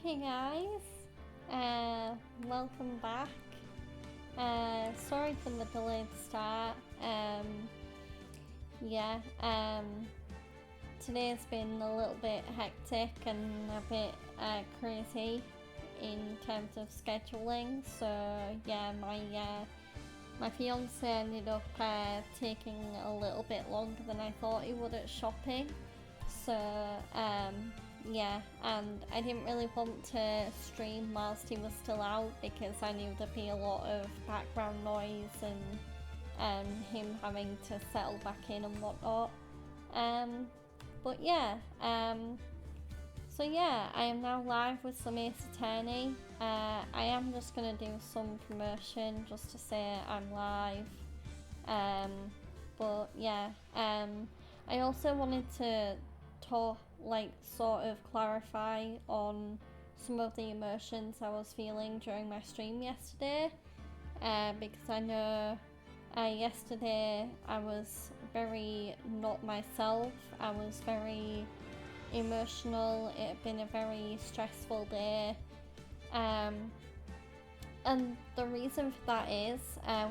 Hey guys, welcome back. Sorry for the delayed start. Yeah, today's been a little bit hectic and a bit crazy in terms of scheduling. So yeah, my fiance ended up taking a little bit longer than I thought he would at shopping. So yeah, and I didn't really want to stream whilst he was still out because I knew there'd be a lot of background noise and him having to settle back in and whatnot. But yeah, so yeah, I am now live with some Ace Attorney. I am just gonna do some promotion just to say I'm live. But yeah, I also wanted to sort of clarify on some of the emotions I was feeling during my stream yesterday, because I know yesterday I was very not myself. I was very emotional. It had been a very stressful day, and the reason for that is,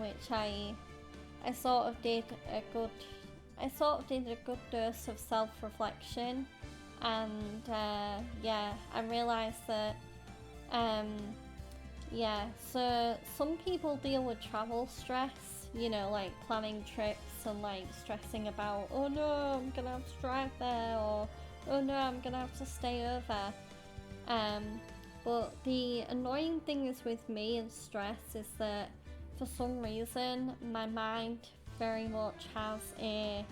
which I sort of did a good dose of self-reflection, and yeah, I realised that so some people deal with travel stress, like planning trips and like stressing about, oh no, I'm gonna have to drive there, or oh no, I'm gonna have to stay over. But the annoying thing is with me and stress is that for some reason my mind very much has a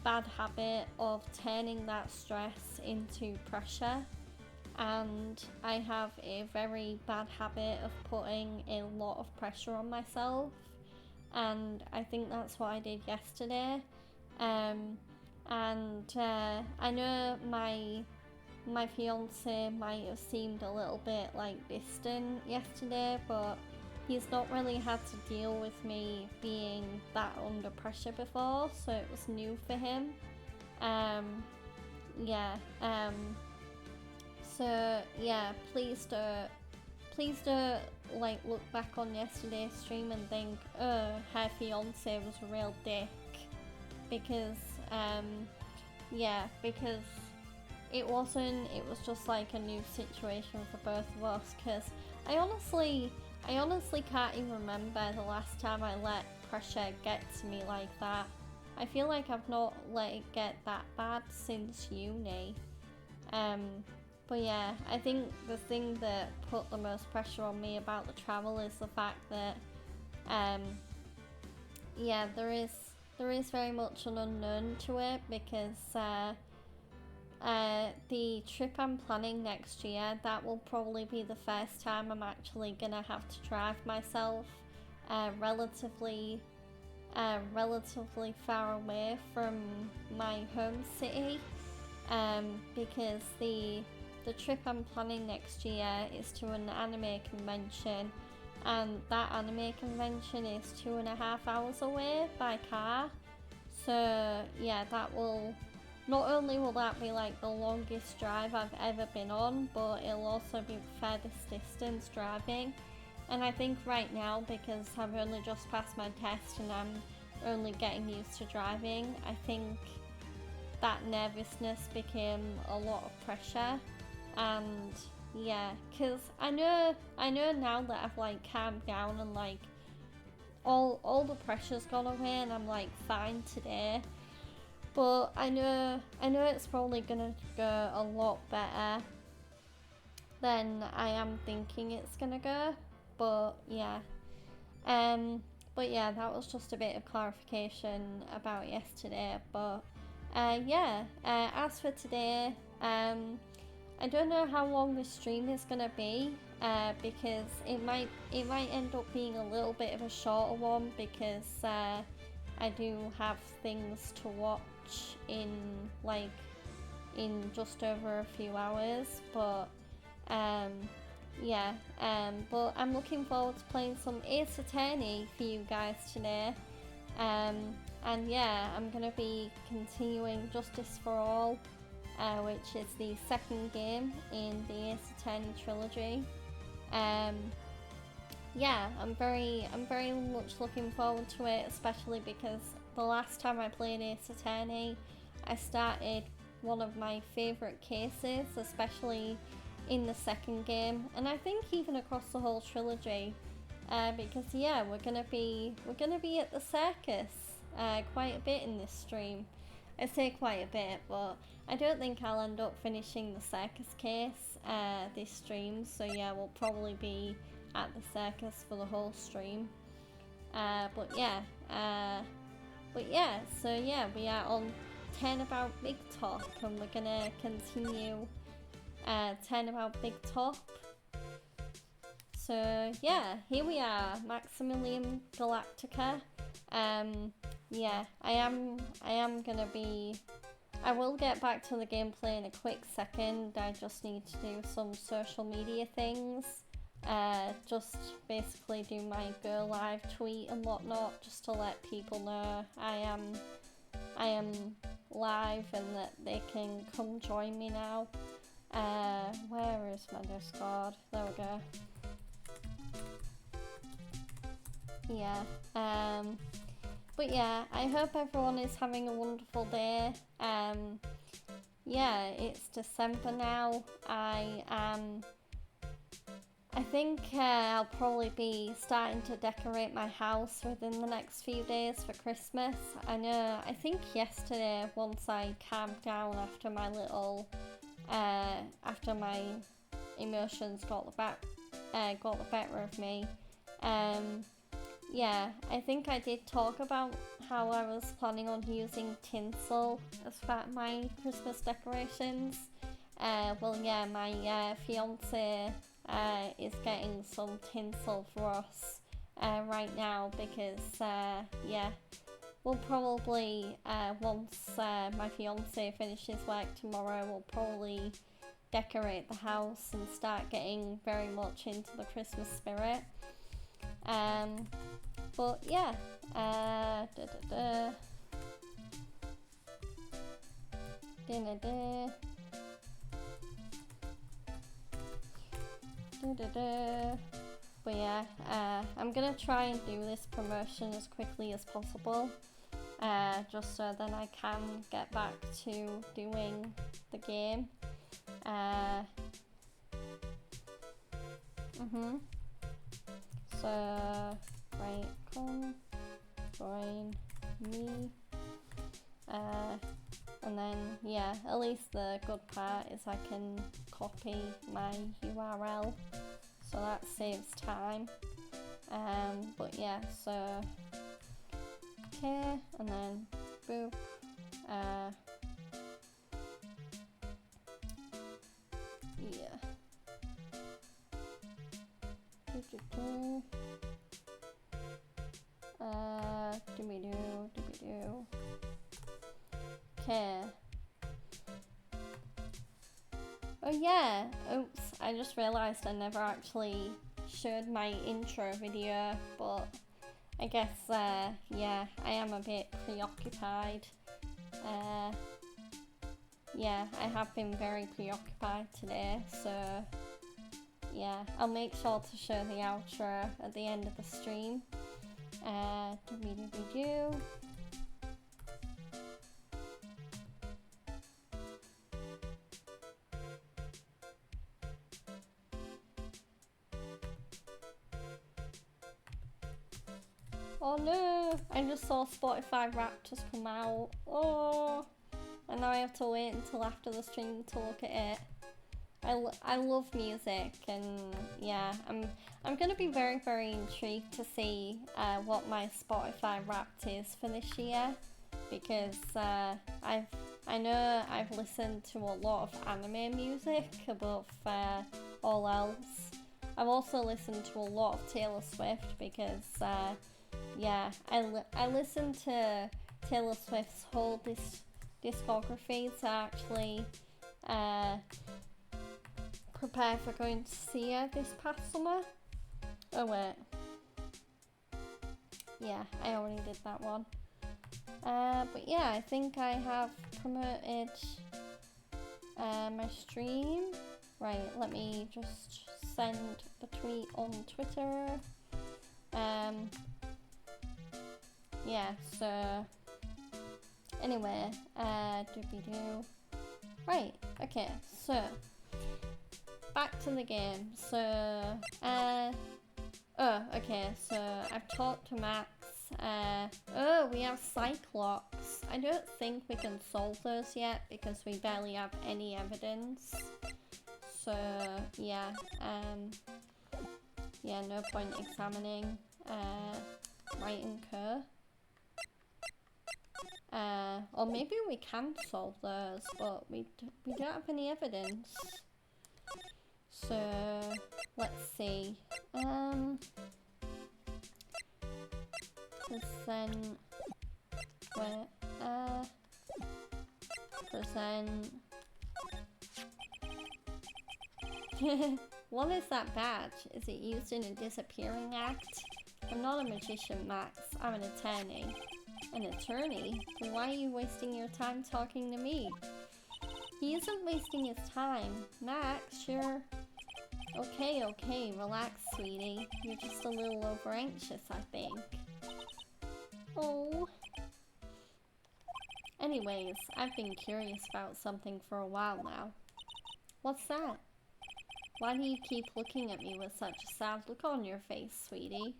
bad habit of turning that stress into pressure, and I have a very bad habit of putting a lot of pressure on myself, and I think that's what I did yesterday. And I know my fiance might have seemed a little bit like distant yesterday, but he's not really had to deal with me being that under pressure before, so it was new for him. So yeah, please don't like look back on yesterday's stream and think, oh, her fiance was a real dick, because because it wasn't. It was just like a new situation for both of us, because I honestly can't even remember the last time I let pressure get to me like that. I feel like I've not let it get that bad since uni. But yeah, I think the thing that put the most pressure on me about the travel is the fact that there is very much an unknown to it, because the trip I'm planning next year, that will probably be the first time I'm actually gonna have to drive myself relatively far away from my home city, because the trip I'm planning next year is to an anime convention, and that anime convention is 2.5 hours away by car. So yeah, that will, not only will that be like the longest drive I've ever been on, but it'll also be the furthest distance driving. And I think right now, because I've only just passed my test and I'm only getting used to driving, I think that nervousness became a lot of pressure. And yeah, because I know now that I've like calmed down and like all the pressure's gone away and I'm like fine today. But I know it's probably gonna go a lot better than I am thinking it's gonna go. But yeah, that was just a bit of clarification about yesterday. But as for today, I don't know how long this stream is gonna be, because it might end up being a little bit of a shorter one, because I do have things to watch in just over a few hours. But but I'm looking forward to playing some Ace Attorney for you guys today. And yeah, I'm gonna be continuing Justice for All. which is the second game in the Ace Attorney trilogy. Yeah, I'm very much looking forward to it, especially because the last time I played Ace Attorney, I started one of my favourite cases, especially in the second game, and I think even across the whole trilogy, because yeah, we're gonna be at the circus quite a bit in this stream. I say quite a bit, but I don't think I'll end up finishing the circus case this stream, so yeah, we'll probably be at the circus for the whole stream. But yeah, so yeah, we are on Turnabout Big Top, and we're gonna continue Turnabout Big Top. So yeah, here we are, Maximilian Galactica. Yeah, I will get back to the gameplay in a quick second. I just need to do some social media things. Just basically do my go live tweet and whatnot, just to let people know I am live and that they can come join me now. Where is my Discord? There we go. Yeah, but yeah, I hope everyone is having a wonderful day. Yeah, it's December now. I think I'll probably be starting to decorate my house within the next few days for Christmas. I think yesterday, once I calmed down after my little, after my emotions got the better of me, yeah, I think I did talk about how I was planning on using tinsel as part of my Christmas decorations. Well, yeah, my fiance is getting some tinsel for us right now because, yeah, we'll probably, once my fiance finishes work tomorrow, we'll probably decorate the house and start getting very much into the Christmas spirit. But yeah, But yeah, I'm gonna try and do this promotion as quickly as possible, just so then I can get back to doing the game. So, right, come join me. And then, yeah, at least the good part is I can copy my URL, so that saves time. But yeah, so, okay, and then, boop, yeah. Do-be-do. Okay. Oh yeah, oops, I just realised I never actually showed my intro video, but I guess, yeah, I am a bit preoccupied. Yeah, I have been very preoccupied today, so yeah, I'll make sure to show the outro at the end of the stream. Do-be-do-be-do. Oh no, I just saw Spotify Wrapped just come out. Oh, and now I have to wait until after the stream to look at it. I love music, and yeah, I'm gonna be very, very intrigued to see what my Spotify Wrapped is for this year, because I know I've listened to a lot of anime music above all else. I've also listened to a lot of Taylor Swift because yeah, I listened to Taylor Swift's whole discography to actually prepare for going to see her this past summer. Oh wait, yeah, I already did that one. But yeah, I think I have promoted My stream. Right, let me just send a tweet on Twitter. Yeah, so anyway, doobie-doo. Right, okay, so back to the game. So, okay, so I've talked to Max. We have Cyclops. I don't think we can solve those yet because we barely have any evidence. So, yeah, no point examining, Wright and Kerr. Or maybe we can solve those, but we don't have any evidence. So, let's see. Present. Where? Present. What is that badge? Is it used in a disappearing act? I'm not a magician, Max. I'm an attorney. An attorney? Then why are you wasting your time talking to me? He isn't wasting his time. Max, you're... Okay, relax, sweetie. You're just a little over-anxious, I think. Oh. Anyways, I've been curious about something for a while now. What's that? Why do you keep looking at me with such a sad look on your face, sweetie?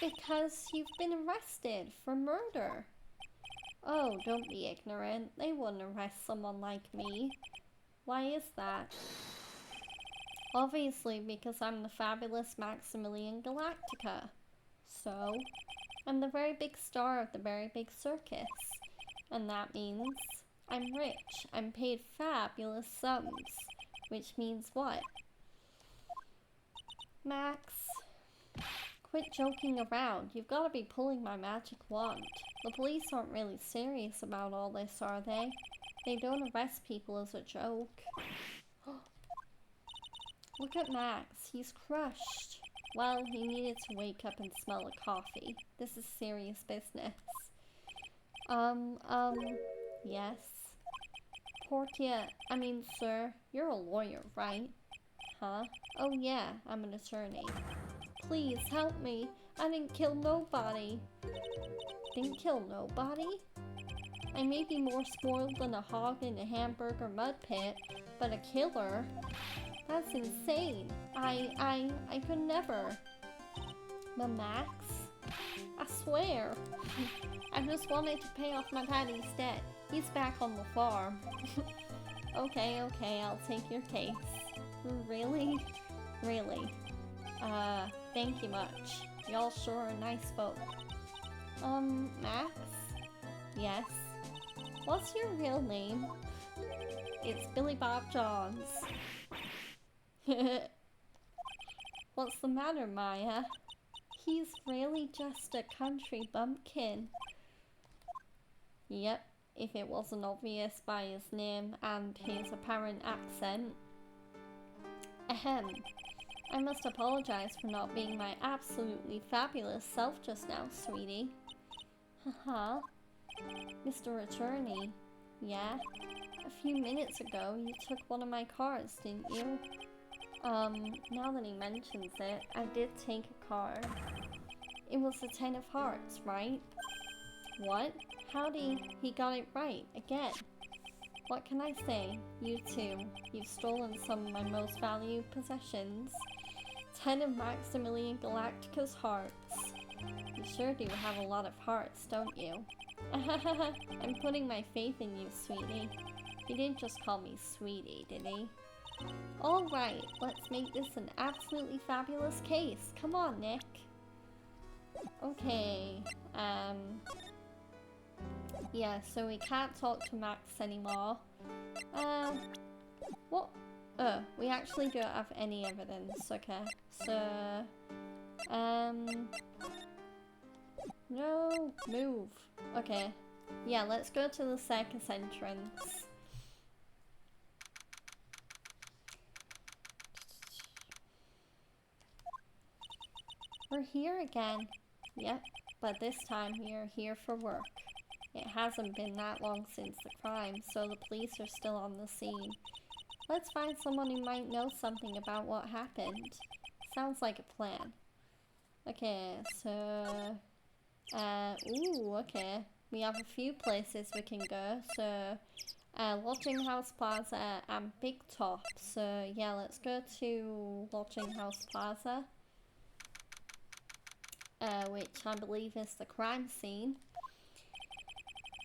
Because you've been arrested for murder. Oh, don't be ignorant. They wouldn't arrest someone like me. Why is that? Obviously, because I'm the fabulous Maximilian Galactica. So, I'm the very big star of the very big circus. And that means I'm rich. I'm paid fabulous sums. Which means what? Max, quit joking around. You've got to be pulling my magic wand. The police aren't really serious about all this, are they? They don't arrest people as a joke. Look at Max. He's crushed. Well, he needed to wake up and smell a coffee. This is serious business. Yes. Portia, sir, you're a lawyer, right? Huh? Oh yeah, I'm an attorney. Please help me. I didn't kill nobody. Didn't kill nobody? I may be more spoiled than a hog in a hamburger mud pit, but a killer? That's insane. I could never. But Max, I swear. I just wanted to pay off my daddy's debt. He's back on the farm. Okay, I'll take your case. Really? Really? Thank you much. Y'all sure are nice folk. Max? Yes? What's your real name? It's Billy Bob Johns. What's the matter, Maya? He's really just a country bumpkin. Yep, if it wasn't obvious by his name and his apparent accent. Ahem. I must apologize for not being my absolutely fabulous self just now, sweetie. Haha. Mr. Attorney. Yeah? A few minutes ago, you took one of my cars, didn't you? Now that he mentions it, I did take a card. It was the 10 of hearts, right? What? Howdy, he got it right, again. What can I say? You too. You've stolen some of my most valued possessions. 10 of Maximilian Galactica's hearts. You sure do have a lot of hearts, don't you? I'm putting my faith in you, sweetie. He didn't just call me sweetie, did he? Alright, let's make this an absolutely fabulous case. Come on, Nick. Okay, yeah, so we can't talk to Max anymore. What? We actually don't have any evidence, okay. So, no, move. Okay, yeah, let's go to the circus entrance. We're here again. Yep, but this time we are here for work. It hasn't been that long since the crime, so the police are still on the scene. Let's find someone who might know something about what happened. Sounds like a plan. Okay, so... okay. We have a few places we can go, so... Lodging House Plaza and Big Top. So, yeah, let's go to Lodging House Plaza. Which I believe is the crime scene.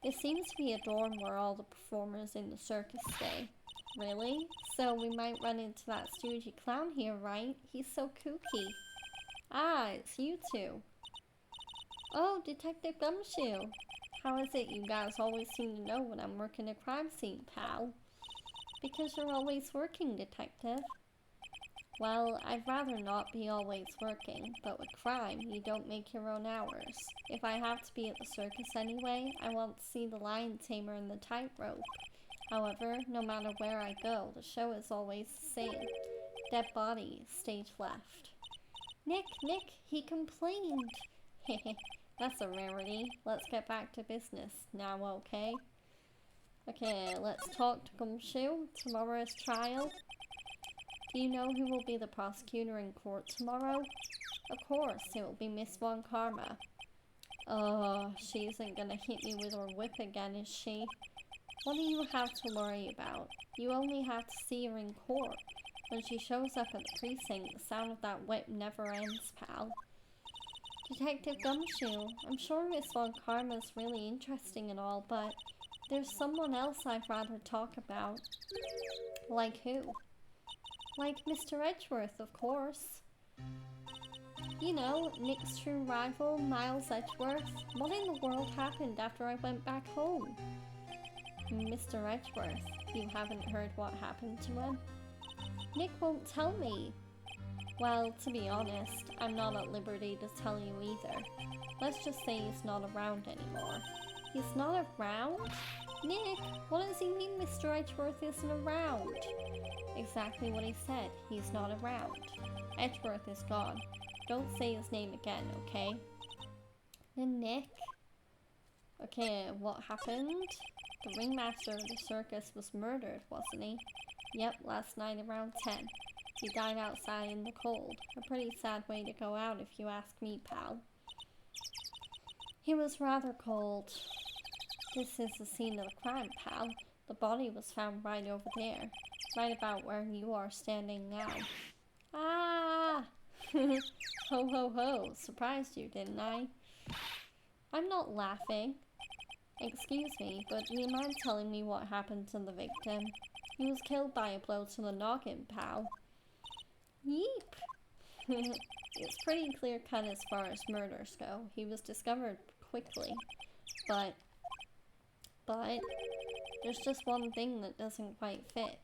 It seems to be a dorm where all the performers in the circus stay. Really? So we might run into that stoogy clown here, right? He's so kooky. Ah, it's you two. Oh, Detective Gumshoe. How is it you guys always seem to know when I'm working a crime scene, pal? Because you're always working, Detective. Well, I'd rather not be always working, but with crime, you don't make your own hours. If I have to be at the circus anyway, I want to see the lion tamer and the tightrope. However, no matter where I go, the show is always the same. Dead body, stage left. Nick, he complained. Hehe, that's a rarity. Let's get back to business now, okay? Okay, let's talk to Gumshoe. Tomorrow's trial. Do you know who will be the prosecutor in court tomorrow? Of course, it will be Miss Von Karma. Oh, she isn't gonna hit me with her whip again, is she? What do you have to worry about? You only have to see her in court. When she shows up at the precinct, the sound of that whip never ends, pal. Detective Gumshoe, I'm sure Miss Von Karma's really interesting and all, but there's someone else I'd rather talk about. Like who? Like Mr. Edgeworth, of course. You know, Nick's true rival, Miles Edgeworth. What in the world happened after I went back home? Mr. Edgeworth, you haven't heard what happened to him? Nick won't tell me. Well, to be honest, I'm not at liberty to tell you either. Let's just say he's not around anymore. He's not around? Nick, what does he mean Mr. Edgeworth isn't around? Exactly what he said. He's not around. Edgeworth is gone. Don't say his name again, okay? And Nick? Okay, what happened? The ringmaster of the circus was murdered, wasn't he? Yep, last night around 10. He died outside in the cold. A pretty sad way to go out if you ask me, pal. He was rather cold. This is the scene of the crime, pal. The body was found right over there. Right about where you are standing now. Ah! Ho ho ho. Surprised you, didn't I? I'm not laughing. Excuse me, but do you mind telling me what happened to the victim? He was killed by a blow to the noggin, pal. Yeep! It's pretty clear-cut as far as murders go. He was discovered quickly. But there's just one thing that doesn't quite fit.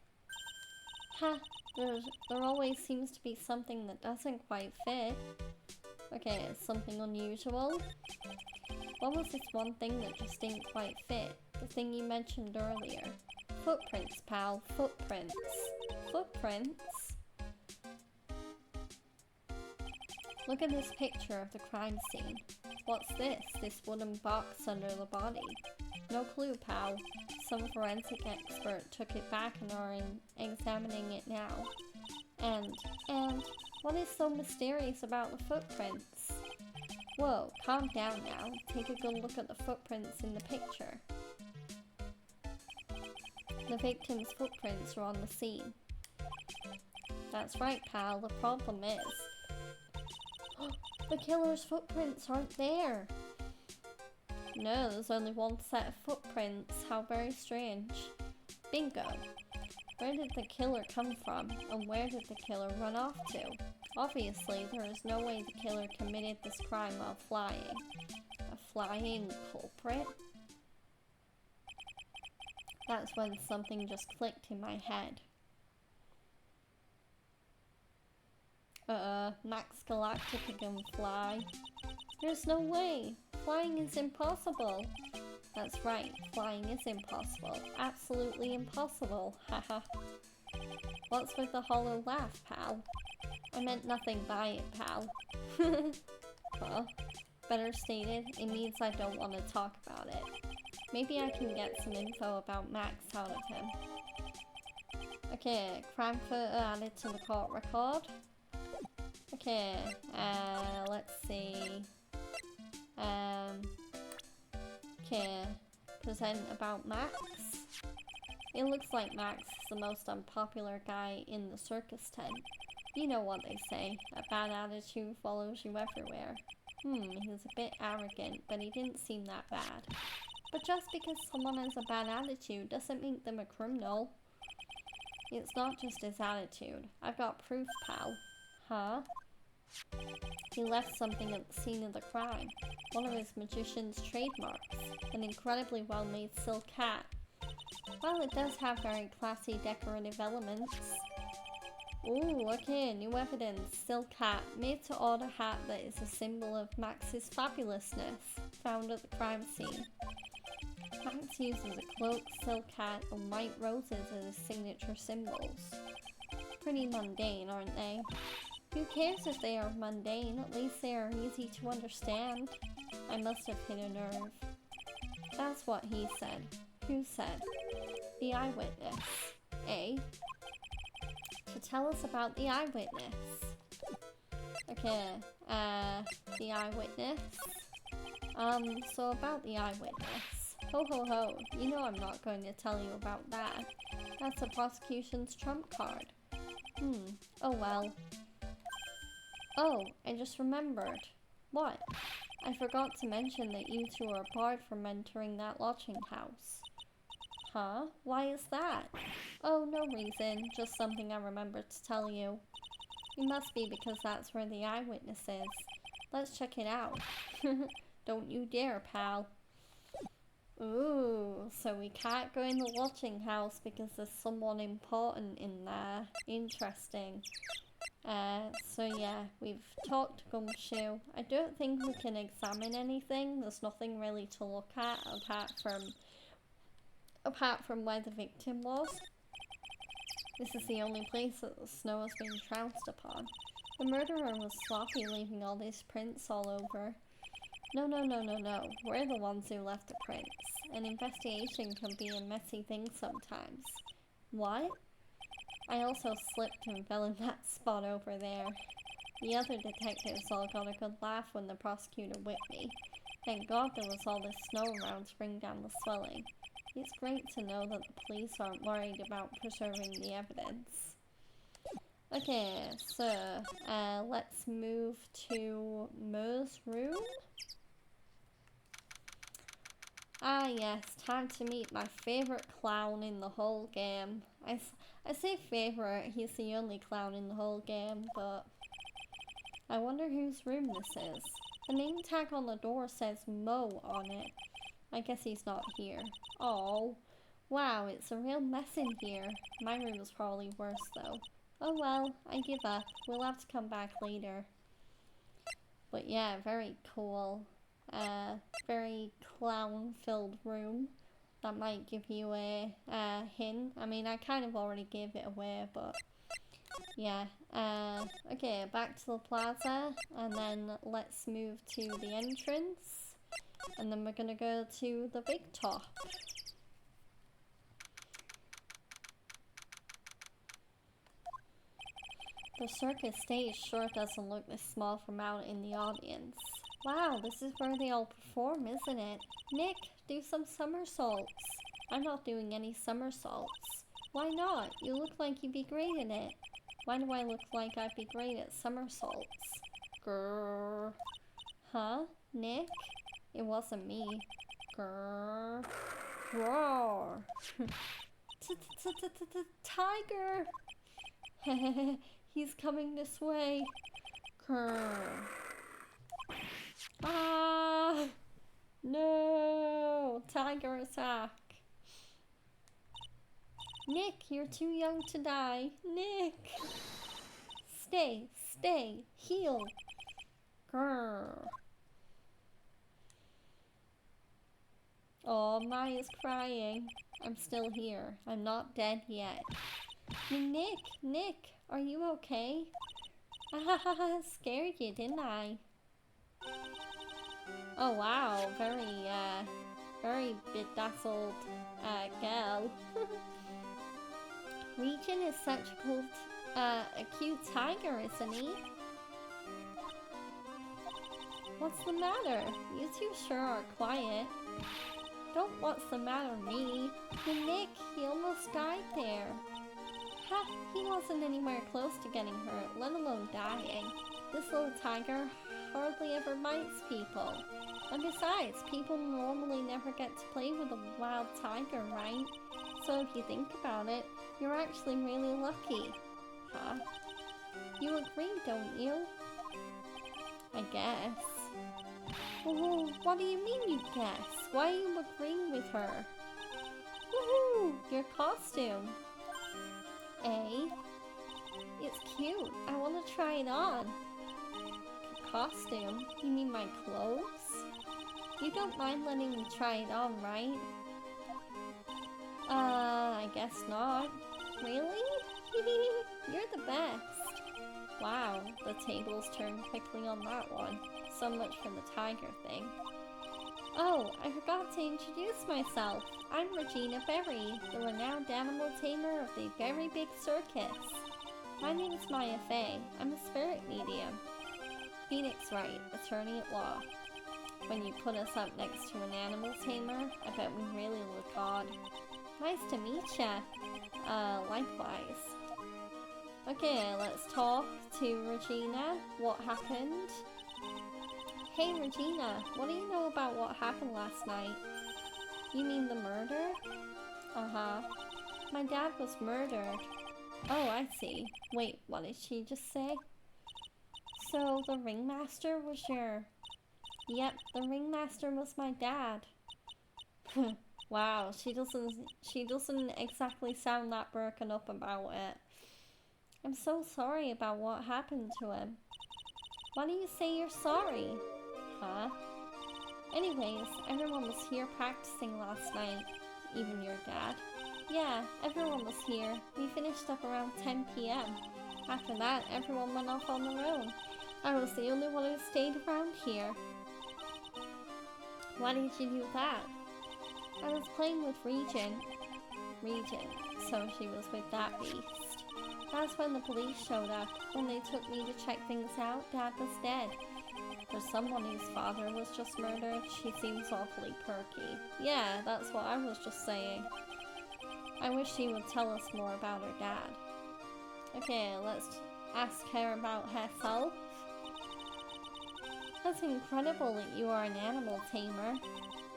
Ha! There always seems to be something that doesn't quite fit. Okay, something unusual. What was this one thing that just didn't quite fit? The thing you mentioned earlier. Footprints, pal. Footprints. Footprints? Look at this picture of the crime scene. What's this? This wooden box under the body. No clue, pal. Some forensic expert took it back and are examining it now. And what is so mysterious about the footprints? Whoa, calm down now. Take a good look at the footprints in the picture. The victim's footprints are on the scene. That's right, pal. The problem is... the killer's footprints aren't there! No, there's only one set of footprints. How very strange. Bingo. Where did the killer come from? And where did the killer run off to? Obviously, there is no way the killer committed this crime while flying. A flying culprit? That's when something just clicked in my head. Max Galactica can fly. There's no way! Flying is impossible! That's right, flying is impossible. Absolutely impossible, haha. What's with the hollow laugh, pal? I meant nothing by it, pal. Well, better stated, it means I don't want to talk about it. Maybe I can get some info about Max out of him. Okay, crime photo added to the court record. Okay, let's see. Okay, present about Max. It looks like Max is the most unpopular guy in the circus tent. You know what they say, a bad attitude follows you everywhere. He's a bit arrogant, but he didn't seem that bad. But just because someone has a bad attitude doesn't make them a criminal. It's not just his attitude. I've got proof, pal. Huh? He left something at the scene of the crime. One of his magician's trademarks. An incredibly well-made silk hat. Well, it does have very classy decorative elements. Ooh, okay, new evidence. Silk hat. Made to order hat that is a symbol of Max's fabulousness. Found at the crime scene. Max uses a cloak, silk hat, and white roses as his signature symbols. Pretty mundane, aren't they? Who cares if they are mundane? At least they are easy to understand. I must have hit a nerve. That's what he said. Who said? The eyewitness. Eh? To tell us about the eyewitness. Okay, the eyewitness. So about the eyewitness. Ho ho ho, you know I'm not going to tell you about that. That's the prosecution's trump card. Oh well. Oh, I just remembered. What? I forgot to mention that you two are barred from entering that lodging house. Huh? Why is that? Oh, no reason. Just something I remembered to tell you. It must be because that's where the eyewitness is. Let's check it out. Don't you dare, pal. Ooh, so we can't go in the lodging house because there's someone important in there. Interesting. So yeah, we've talked to Gumshoe. I don't think we can examine anything. There's nothing really to look at apart from where the victim was. This is the only place that the snow has been trounced upon. The murderer was sloppy, leaving all these prints all over. No. We're the ones who left the prints. An investigation can be a messy thing sometimes. What? I also slipped and fell in that spot over there. The other detectives all got a good laugh when the prosecutor whipped me. Thank God there was all this snow around to bring down the swelling. It's great to know that the police aren't worried about preserving the evidence. Okay, so let's move to Mo's room. Ah yes, time to meet my favorite clown in the whole game. I say favorite, he's the only clown in the whole game, but I wonder whose room this is. The name tag on the door says Mo on it. I guess he's not here. Oh, wow, it's a real mess in here. My room is probably worse though. Oh well, I give up. We'll have to come back later. But yeah, very cool. Very clown-filled room. That might give you a hint. I mean, I kind of already gave it away, but yeah. Okay, back to the plaza, and then let's move to the entrance, and then we're gonna go to the big top. The circus stage sure doesn't look this small from out in the audience. Wow, this is where they all perform, isn't it? Nick, do some somersaults. I'm not doing any somersaults. Why not? You look like you'd be great in it. Why do I look like I'd be great at somersaults? Grrr. Huh? Nick? It wasn't me. Grrr. Roar. Tiger! He's coming this way. Grrr. Ah! No! Tiger attack! Nick, you're too young to die. Nick! Stay, heal! Grrr. Oh, Maya's crying. I'm still here. I'm not dead yet. Nick, are you okay? Ah, scared you, didn't I? Oh wow, very very bedazzled girl. Regin is such a cool, a cute tiger, isn't he? What's the matter? You two sure are quiet. Don't what's the matter me. And Nick, he almost died there. Ha, he wasn't anywhere close to getting hurt, let alone dying. This little tiger hardly ever bites people. And besides, people normally never get to play with a wild tiger, right? So if you think about it, you're actually really lucky. Huh? You agree, don't you? I guess. Well, what do you mean you guess? Why are you agreeing with her? Woohoo! Your costume. Eh? It's cute. I want to try it on. Costume? You mean my clothes? You don't mind letting me try it on, right? I guess not. Really? You're the best. Wow, the tables turned quickly on that one. So much for the tiger thing. Oh, I forgot to introduce myself. I'm Regina Berry, the renowned animal tamer of the Very Big Circus. My name's Maya Fey. I'm a spirit medium. Phoenix Wright, attorney at law. When you put us up next to an animal tamer, I bet we really look odd. Nice to meet ya. Likewise. Okay, let's talk to Regina. What happened? Hey Regina, what do you know about what happened last night? You mean the murder? Uh-huh. My dad was murdered. Oh, I see. Wait, what did she just say? So the ringmaster was your... Yep, the ringmaster was my dad. Wow, she doesn't exactly sound that broken up about it. I'm so sorry about what happened to him. Why do you say you're sorry? Huh? Anyways, everyone was here practicing last night. Even your dad. Yeah, everyone was here. We finished up around 10 p.m. After that, everyone went off on their own. I was the only one who stayed around here. Why did you do that? I was playing with Regin, so she was with that beast. That's when the police showed up. When they took me to check things out, Dad was dead. For someone whose father was just murdered, she seems awfully perky. Yeah, that's what I was just saying. I wish she would tell us more about her dad. Okay, let's ask her about herself. That's incredible that you are an animal tamer.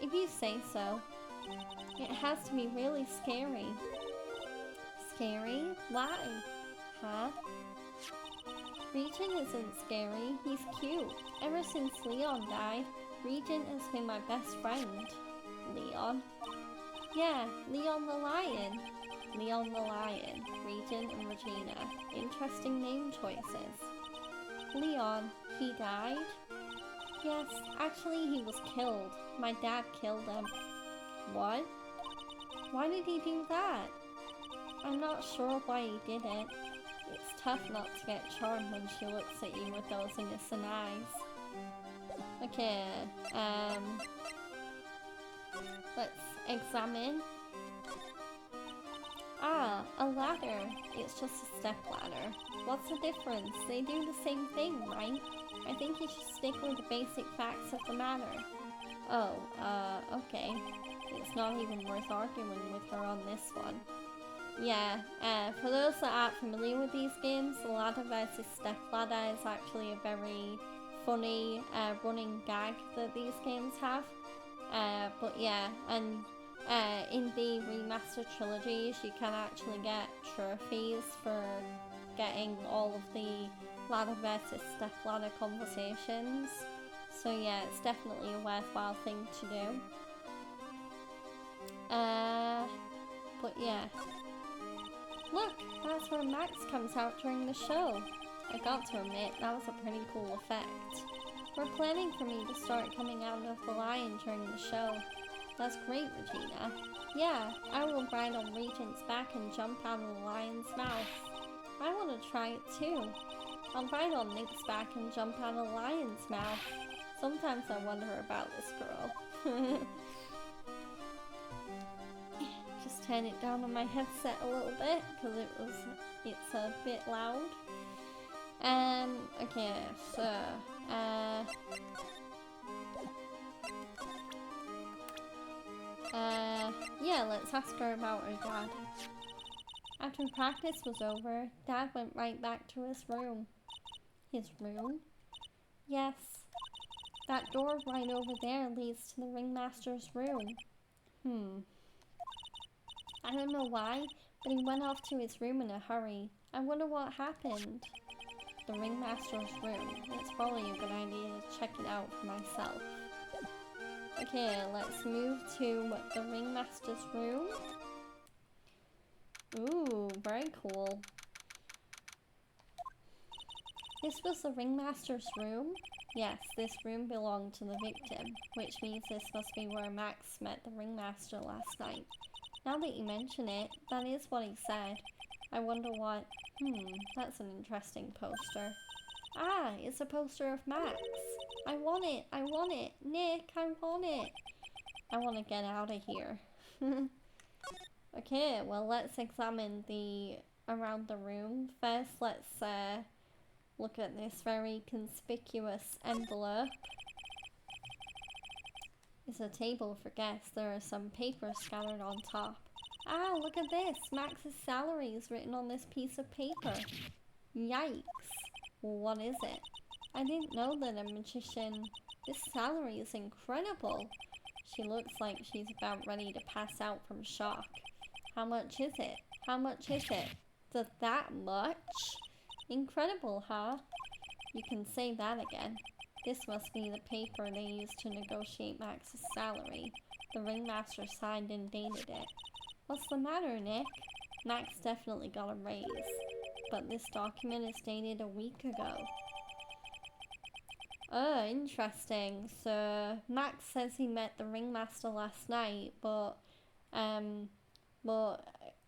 If you say so. It has to be really scary. Scary? Why? Huh? Regin isn't scary, he's cute. Ever since Leon died, Regin has been my best friend. Leon? Yeah, Leon the Lion. Leon the Lion, Regin and Regina. Interesting name choices. Leon, he died? Yes, actually he was killed. My dad killed him. What? Why did he do that? I'm not sure why he did it. It's tough not to get charmed when she looks at you with those innocent eyes. Okay, let's examine. Ah, a ladder. It's just a step ladder. What's the difference? They do the same thing, right? I think you should stick with the basic facts of the matter. Oh, okay. It's not even worth arguing with her on this one. Yeah, for those that aren't familiar with these games, the ladder versus step ladder is actually a very funny running gag that these games have. But yeah, and in the remastered trilogies you can actually get trophies for getting all of the ladder versus step ladder conversations. So yeah, it's definitely a worthwhile thing to do. But yeah. Look, that's where Max comes out during the show. I got to admit, that was a pretty cool effect. We're planning for me to start coming out of the lion during the show. That's great, Regina. Yeah, I will ride on Regin's back and jump out of the lion's mouth. I want to try it too. I'll ride on Nick's back and jump out of the lion's mouth. Sometimes I wonder about this girl. turn it down on my headset a little bit because it's a bit loud. Okay, so yeah, let's ask her about her dad. After practice was over, Dad went right back to his room. His room? Yes. That door right over there leads to the ringmaster's room. I don't know why, but he went off to his room in a hurry. I wonder what happened. The ringmaster's room. It's probably a good idea to check it out for myself. Okay, let's move to the ringmaster's room. Ooh, very cool. This was the ringmaster's room? Yes, this room belonged to the victim, which means this must be where Max met the ringmaster last night. Now that you mention it, that is what he said. I wonder what... that's an interesting poster. Ah, it's a poster of Max. I want it, I want it. Nick, I want it. I want to get out of here. Okay, well, let's examine around the room. First, let's look at this very conspicuous envelope. It's a table for guests. There are some papers scattered on top. Ah, look at this. Max's salary is written on this piece of paper. Yikes. Well, what is it? I didn't know that a magician... This salary is incredible. She looks like she's about ready to pass out from shock. How much is it? How much is it? That much? Incredible, huh? You can say that again. This must be the paper they used to negotiate Max's salary. The ringmaster signed and dated it. What's the matter, Nick? Max definitely got a raise. But this document is dated a week ago. Oh, interesting. So, Max says he met the ringmaster last night, but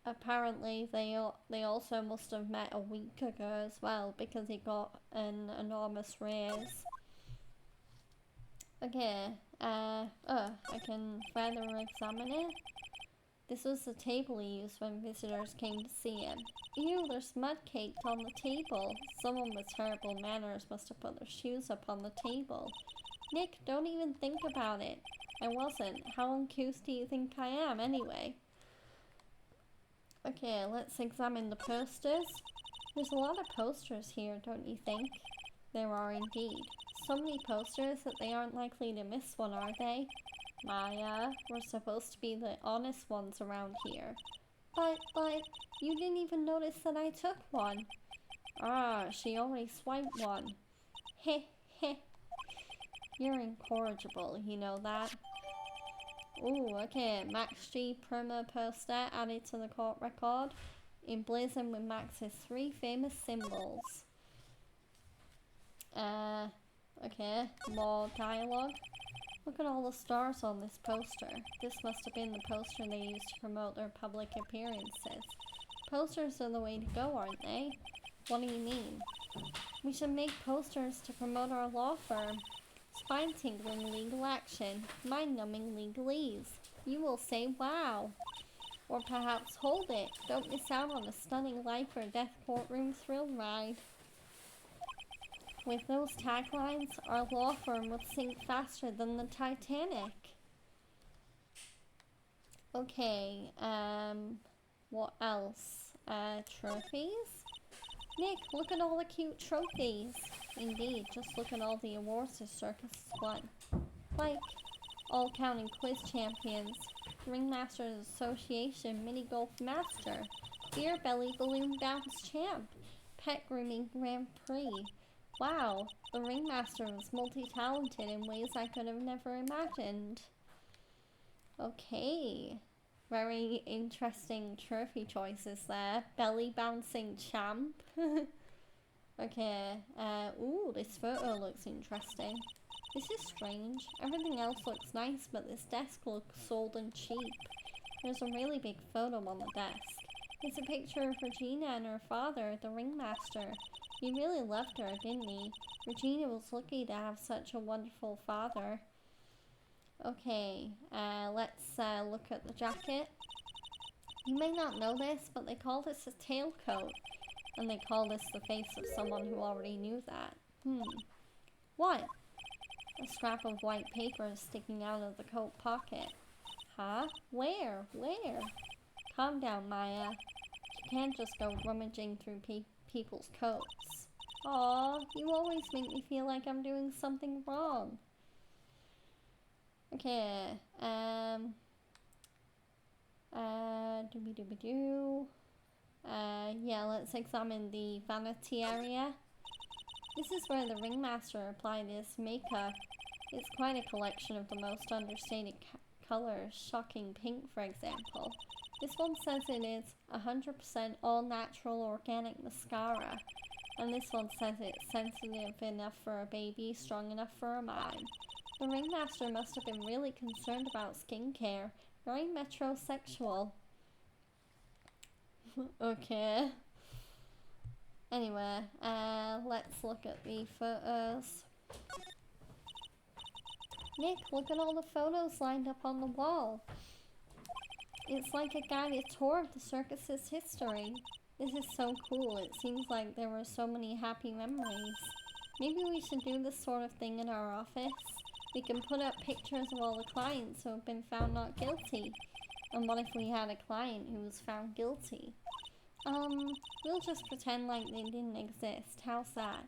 apparently they also must have met a week ago as well, because he got an enormous raise. Okay, I can further examine it. This was the table he used when visitors came to see him. Ew, there's mud caked on the table. Someone with terrible manners must have put their shoes up on the table. Nick, don't even think about it. I wasn't. How uncouth do you think I am, anyway? Okay, let's examine the posters. There's a lot of posters here, don't you think? There are indeed. So many posters that they aren't likely to miss one, are they? Maya, we're supposed to be the honest ones around here. But, you didn't even notice that I took one. Ah, she already swiped one. Heh, heh. You're incorrigible, you know that? Ooh, okay, Max G promo poster added to the court record, emblazoned with Max's 3 famous symbols. Okay, more dialogue. Look at all the stars on this poster. This must have been the poster they used to promote their public appearances. Posters are the way to go, aren't they? What do you mean? We should make posters to promote our law firm. Spine-tingling legal action, mind-numbing legalese. You will say, wow. Or perhaps hold it. Don't miss out on a stunning life or death courtroom thrill ride. With those taglines, our law firm would sink faster than the Titanic. Okay, what else? Trophies? Nick, look at all the cute trophies. Indeed, just look at all the awards the circus has won. Like, all-counting quiz champions, Ringmasters Association Mini Golf Master, Beer Belly Balloon Bounce Champ, Pet Grooming Grand Prix. Wow, the Ringmaster was multi-talented in ways I could have never imagined. Okay, very interesting trophy choices there. Belly Bouncing Champ. Okay, ooh, this photo looks interesting. This is strange. Everything else looks nice, but this desk looks old and cheap. There's a really big photo on the desk. It's a picture of Regina and her father, the Ringmaster. He really loved her, didn't he? Regina was lucky to have such a wonderful father. Okay, let's look at the jacket. You may not know this, but they call this a tailcoat. And they call this the face of someone who already knew that. What? A scrap of white paper is sticking out of the coat pocket. Huh? Where? Where? Calm down, Maya. You can't just go rummaging through people's coats. Aw, you always make me feel like I'm doing something wrong. Okay, yeah, let's examine the vanity area. This is where the ringmaster applied his makeup. It's quite a collection of the most understated colors, shocking pink for example. This one says it is 100% all natural organic mascara. And this one says it's sensitive enough for a baby, strong enough for a man. The ringmaster must have been really concerned about skincare. Very metrosexual. Okay. Anyway, let's look at the photos. Nick, look at all the photos lined up on the wall. It's like a guided tour of the circus's history. This is so cool. It seems like there were so many happy memories. Maybe we should do this sort of thing in our office. We can put up pictures of all the clients who have been found not guilty. And what if we had a client who was found guilty? We'll just pretend like they didn't exist. How's that?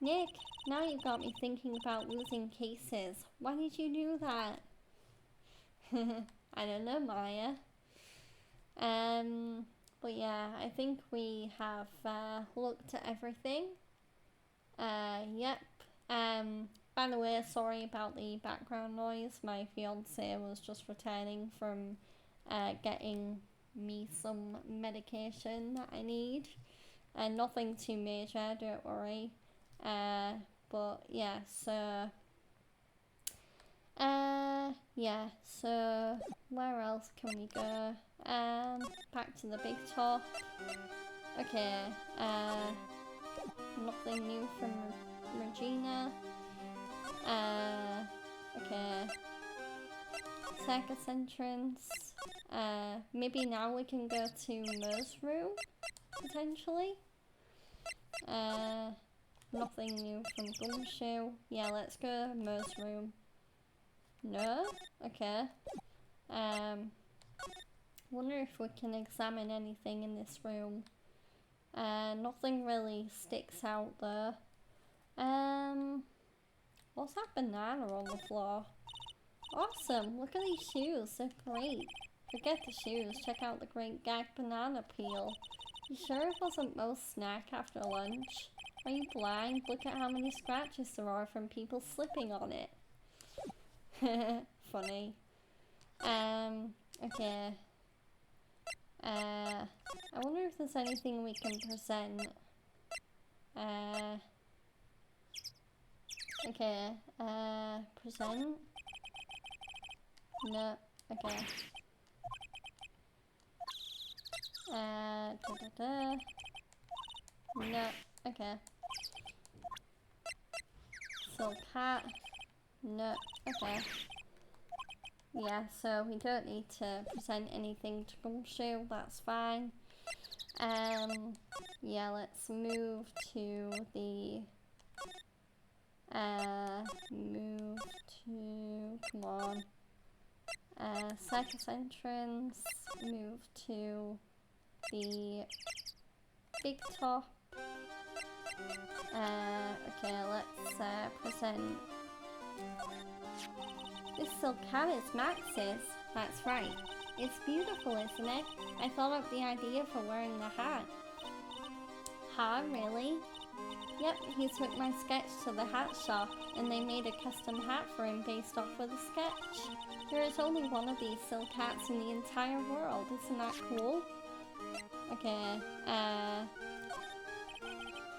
Nick, now you've got me thinking about losing cases. Why did you do that? I don't know, Maya. But yeah, I think we have looked at everything. Yep. By the way, sorry about the background noise. My fiance was just returning from getting me some medication that I need. And nothing too major, don't worry. But yeah, so yeah, so where else can we go? Back to the big top. Okay, nothing new from Regina. Okay. Circus entrance. Maybe now we can go to Mo's room, potentially. Nothing new from Gumshoe. Yeah, let's go Mo's room. No? Okay. Wonder if we can examine anything in this room. Nothing really sticks out though. What's that banana on the floor? Awesome! Look at these shoes, they're great. Forget the shoes, check out the great gag banana peel. You sure it wasn't Mo's snack after lunch? Are you blind? Look at how many scratches there are from people slipping on it. Funny. Okay. I wonder if there's anything we can present. Okay, present? No, okay. No, okay. Silk hat? No, okay. Yeah, so we don't need to present anything to Gumshoe, that's fine. Yeah, let's move to the come on. Circus entrance, move to the big top. Okay, let's present. This silk hat is Max's. That's right. It's beautiful, isn't it? I thought up the idea for wearing the hat. Huh, really? Yep, he took my sketch to the hat shop and they made a custom hat for him based off of the sketch. There is only one of these silk hats in the entire world. Isn't that cool? Okay,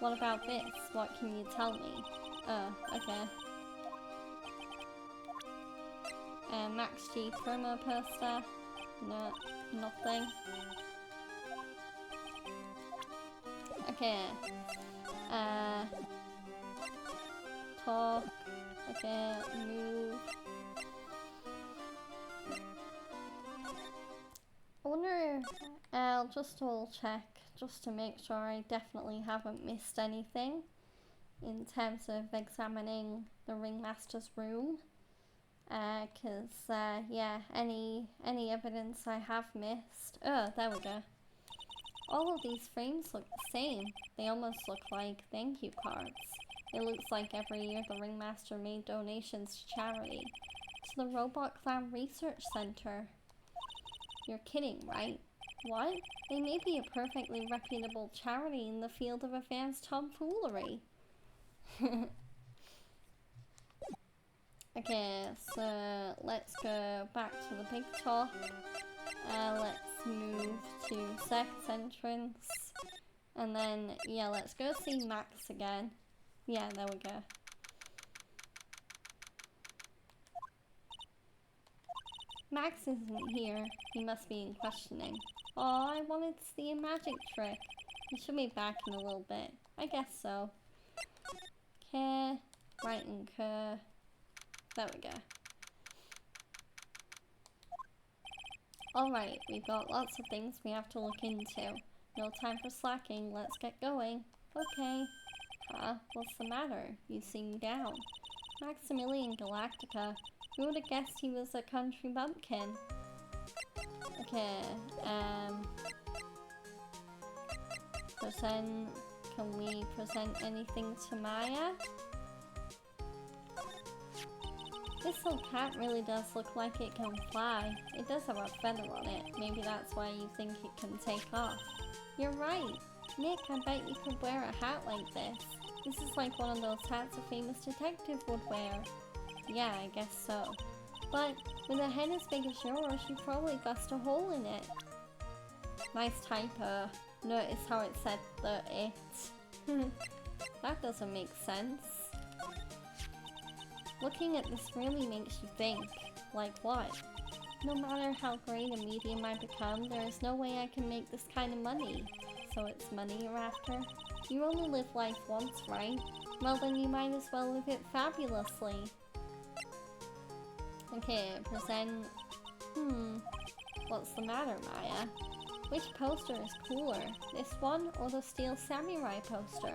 what about this? What can you tell me? Oh, okay. Max G promo poster. No, nothing. Okay. Talk. Okay, move. I wonder I'll just double check just to make sure I definitely haven't missed anything in terms of examining the ringmaster's room. Yeah, any evidence I have missed. Oh, there we go. All of these frames look the same. They almost look like thank you cards. It looks like every year the ringmaster made donations to charity. To the Robot Clown Research Center. You're kidding, right? What? They may be a perfectly reputable charity in the field of advanced tomfoolery. Okay, so let's go back to the big top. Let's move to circus entrance. And then, yeah, let's go see Max again. Yeah, there we go. Max isn't here. He must be in questioning. Oh, I wanted to see a magic trick. He should be back in a little bit. I guess so. Okay, right and curve. There we go. Alright, we've got lots of things we have to look into. No time for slacking, let's get going. Okay. Huh? What's the matter? You seem down. Maximilian Galactica. Who would have guessed he was a country bumpkin? Okay, can we present anything to Maya? This little cat really does look like it can fly. It does have a feather on it. Maybe that's why you think it can take off. You're right. Nick, I bet you could wear a hat like this. This is like one of those hats a famous detective would wear. Yeah, I guess so. But with a head as big as yours, you probably bust a hole in it. Nice typo. Notice how it said the it. That doesn't make sense. Looking at this really makes you think. Like what? No matter how great a medium I become, there is no way I can make this kind of money. So it's money you're after? You only live life once, right? Well then you might as well live it fabulously. Okay, present... What's the matter, Maya? Which poster is cooler? This one or the Steel Samurai poster?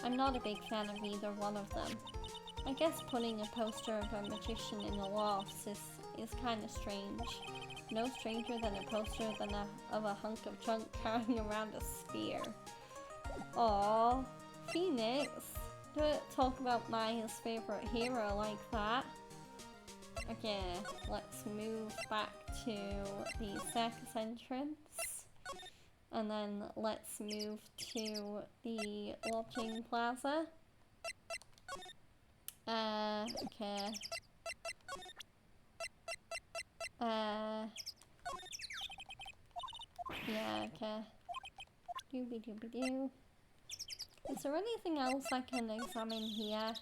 I'm not a big fan of either one of them. I guess putting a poster of a magician in the lofts is kind of strange. No stranger than a poster of a hunk of junk carrying around a spear. Aww, Phoenix, don't talk about Maya's favorite hero like that. Okay, let's move back to the circus entrance. And then let's move to the lodging plaza. Okay. Yeah, okay. Doobie-doobie-doo. Is there anything else I can examine here?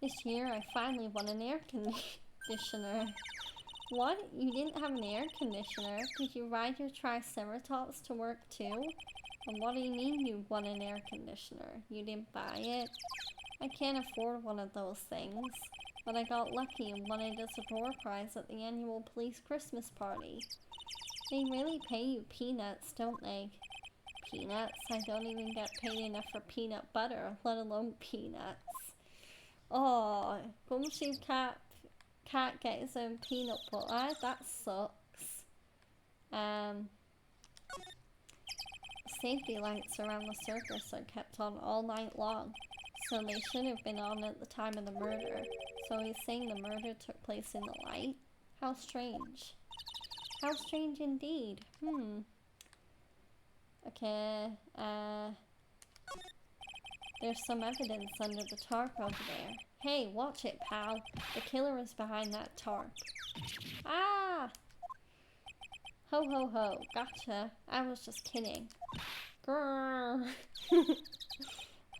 This year I finally won an air conditioner. What? You didn't have an air conditioner? Did you ride your Triceratops to work too? And what do you mean you won an air conditioner? You didn't buy it? I can't afford one of those things. But I got lucky and won it as a door prize at the annual police Christmas party. They really pay you peanuts, don't they? Peanuts? I don't even get paid enough for peanut butter, let alone peanuts. Oh, Gumshoe Cat get his own peanut butter? That sucks. Safety lights around the circus are kept on all night long, so they should have been on at the time of the murder. So he's saying the murder took place in the light? How strange. How strange indeed. Okay, there's some evidence under the tarp over there. Hey, watch it, pal. The killer is behind that tarp. Ah! Ho ho ho, gotcha. I was just kidding. Grrr. Ho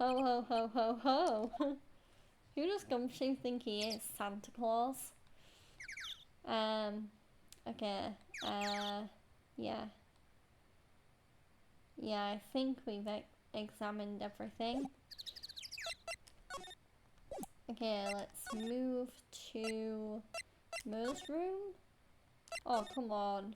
ho ho ho ho. Who does Gumshoe think he is? Santa Claus? Okay, yeah. Yeah, I think we've examined everything. Okay, let's move to Mo's room. Oh, come on.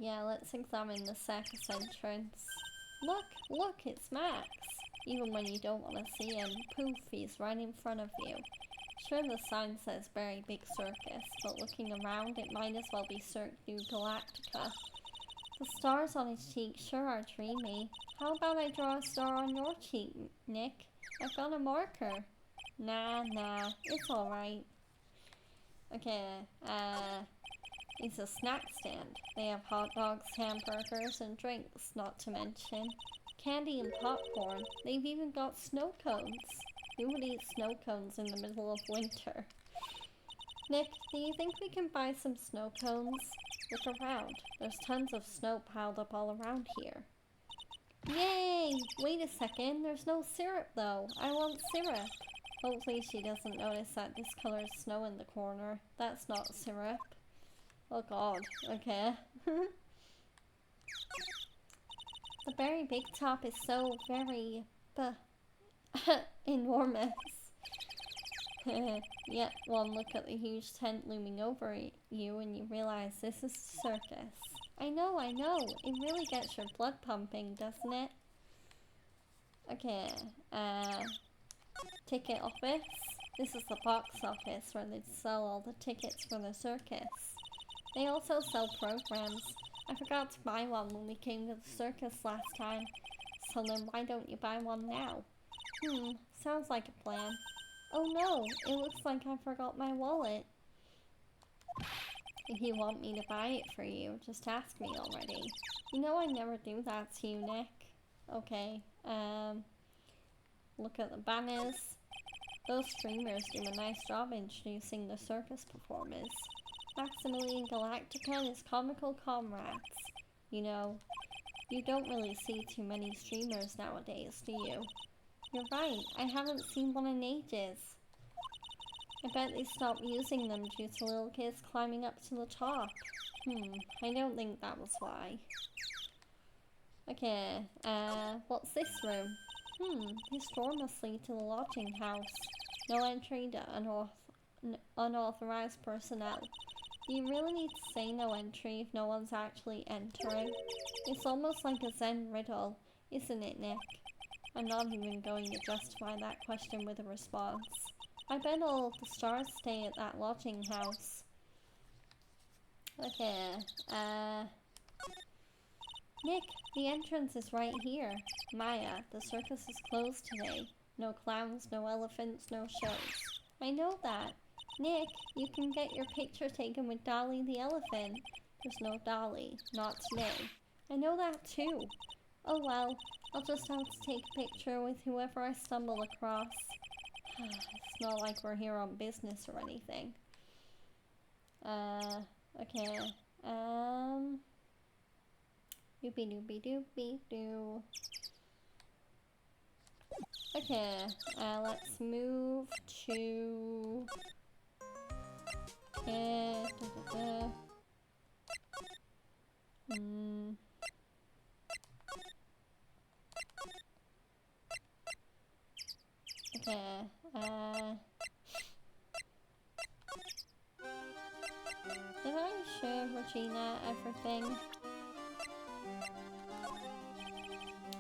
Yeah, let's examine the circus entrance. Look, it's Max. Even when you don't want to see him, poof, he's right in front of you. Sure, the sign says Very Big Circus, but looking around, it might as well be Cirque du Galactica. The stars on his cheek sure are dreamy. How about I draw a star on your cheek, Nick? I've got a marker. Nah, it's alright. Okay, it's a snack stand. They have hot dogs, hamburgers, and drinks, not to mention candy and popcorn. They've even got snow cones. Who would eat snow cones in the middle of winter? Nick, do you think we can buy some snow cones? Look around. There's tons of snow piled up all around here. Yay! Wait a second, there's no syrup though. I want syrup. Hopefully she doesn't notice that discolored snow in the corner. That's not syrup. Oh god, okay. The very big top is so very enormous. Yet one look at the huge tent looming over you and you realize this is a circus. I know. It really gets your blood pumping, doesn't it? Okay, ticket office. This is the box office where they sell all the tickets for the circus. They also sell programs. I forgot to buy one when we came to the circus last time. So then why don't you buy one now? Sounds like a plan. Oh no, it looks like I forgot my wallet. If you want me to buy it for you, just ask me already. You know I never do that to you, Nick. Okay, look at the banners. Those streamers do a nice job introducing the circus performers. Maximilian Galactica and his comical comrades. You know, you don't really see too many streamers nowadays, do you? You're right, I haven't seen one in ages. I bet they stopped using them due to little kids climbing up to the top. I don't think that was why. Okay, what's this room? This door must lead to the lodging house. No entry to unauthorized personnel. Do you really need to say no entry if no one's actually entering? It's almost like a Zen riddle, isn't it, Nick? I'm not even going to justify that question with a response. I bet all of the stars stay at that lodging house. Okay, Nick, the entrance is right here. Maya, the circus is closed today. No clowns, no elephants, no shows. I know that. Nick, you can get your picture taken with Dolly the elephant. There's no Dolly. Not today. I know that too. Oh well, I'll just have to take a picture with whoever I stumble across. It's not like we're here on business or anything. Okay. Doopy doopy doopy doo. Okay, let's move to... Okay, did I show Regina everything?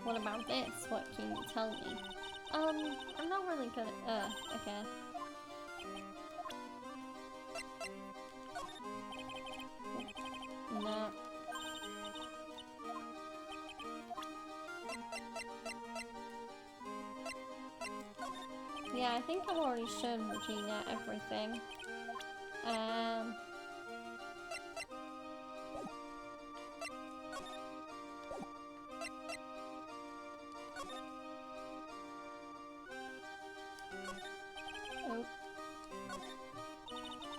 What about this? What can you tell me? I'm not really good at, okay. No. Yeah, I think I've already shown Regina everything. Oh.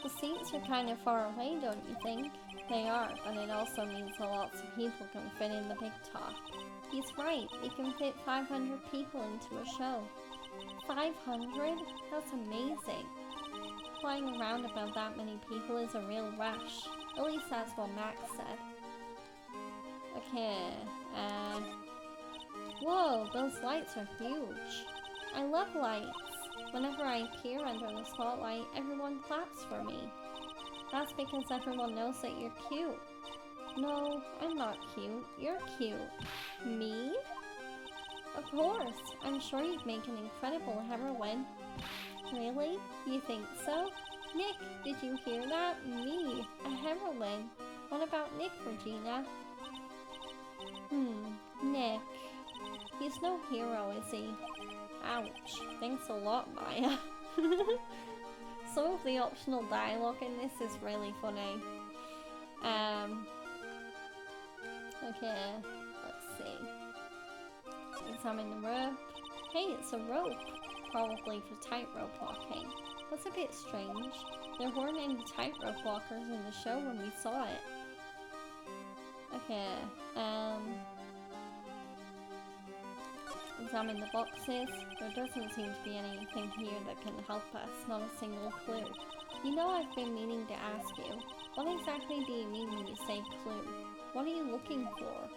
The seats are kind of far away, don't you think? They are, but it also means that lots of people can fit in the big top. He's right, we can fit 500 people into a show. 500? That's amazing. Flying around about that many people is a real rush. At least that's what Max said. Okay, whoa, those lights are huge. I love lights. Whenever I appear under the spotlight, everyone claps for me. That's because everyone knows that you're cute. No, I'm not cute. You're cute. Me? Of course. I'm sure you'd make an incredible heroine. Really? You think so? Nick, did you hear that? Me, a heroine. What about Nick, Regina? Nick. He's no hero, is he? Ouch. Thanks a lot, Maya. Some of the optional dialogue in this is really funny. Okay, let's see. Examine the rope. Hey, it's a rope. Probably for tightrope walking. That's a bit strange. There weren't any tightrope walkers in the show when we saw it. Okay, examine the boxes. There doesn't seem to be anything here that can help us, not a single clue. You know, I've been meaning to ask you, what exactly do you mean when you say clue? What are you looking for?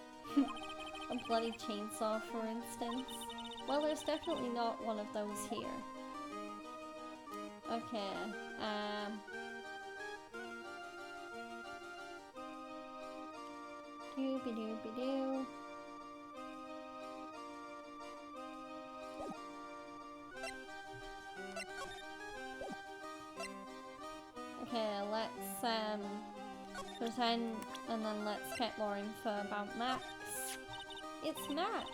A bloody chainsaw, for instance? Well, there's definitely not one of those here. Okay, Doobie-doobie-doo. Okay, let's pretend and then let's get more info about Max. It's Max!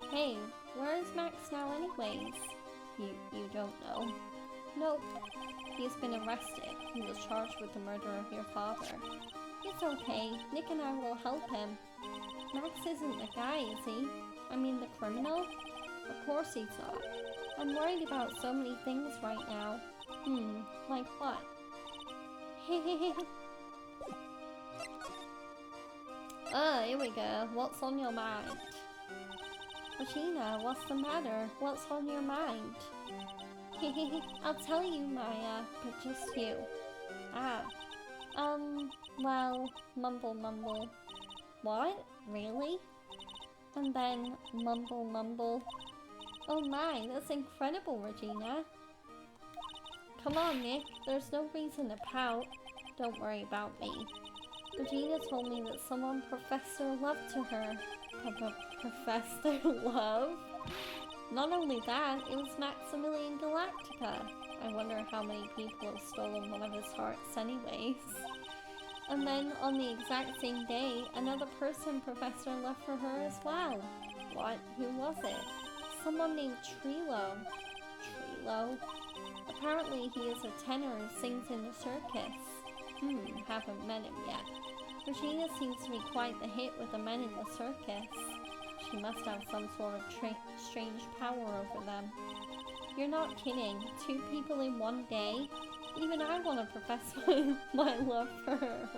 Hey, where is Max now anyways? You don't know? Nope. He's been arrested. He was charged with the murder of your father. It's okay. Nick and I will help him. Max isn't the guy, is he? I mean the criminal? Of course he's not. I'm worried about so many things right now. Like what? Here we go. What's on your mind? Regina, what's the matter? What's on your mind? I'll tell you, Maya, but just you. Well, mumble mumble. What? Really? And then mumble mumble. Oh my, that's incredible, Regina. Come on, Nick, there's no reason to pout. Don't worry about me. Regina told me that someone professed their love to her. Professed their love? Not only that, it was Maximilian Galactica. I wonder how many people have stolen one of his hearts anyways. And then, on the exact same day, another person professed their love for her as well. What? Who was it? Someone named Trilo. Trilo? Apparently he is a tenor who sings in the circus. Haven't met him yet. Regina seems to be quite the hit with the men in the circus. She must have some sort of strange power over them. You're not kidding. 2 people in one day? Even I want to profess my love for her.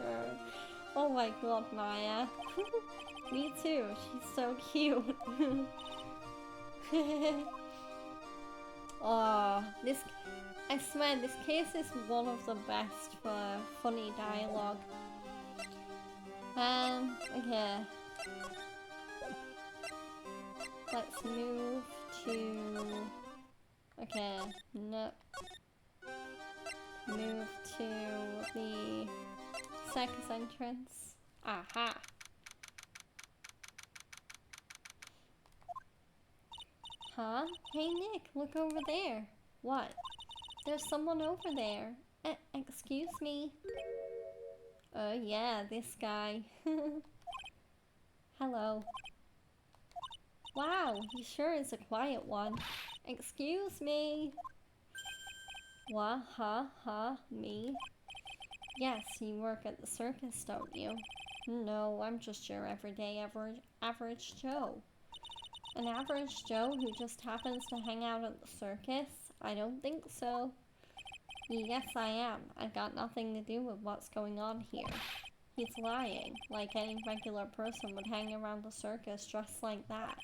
Oh my god, Maya. Me too. She's so cute. Oh, I swear, this case is one of the best for funny dialogue. Okay. Let's move to... Okay, no. Move to the circus entrance. Aha! Huh? Hey Nick, look over there. What? There's someone over there. Excuse me? Oh yeah, this guy. Hello. Wow, he sure is a quiet one. Excuse me? What? Huh? Me? Yes, you work at the circus, don't you? No, I'm just your everyday average Joe. An average Joe who just happens to hang out at the circus? I don't think so. Yes, I am. I've got nothing to do with what's going on here. He's lying, like any regular person would hang around the circus dressed like that.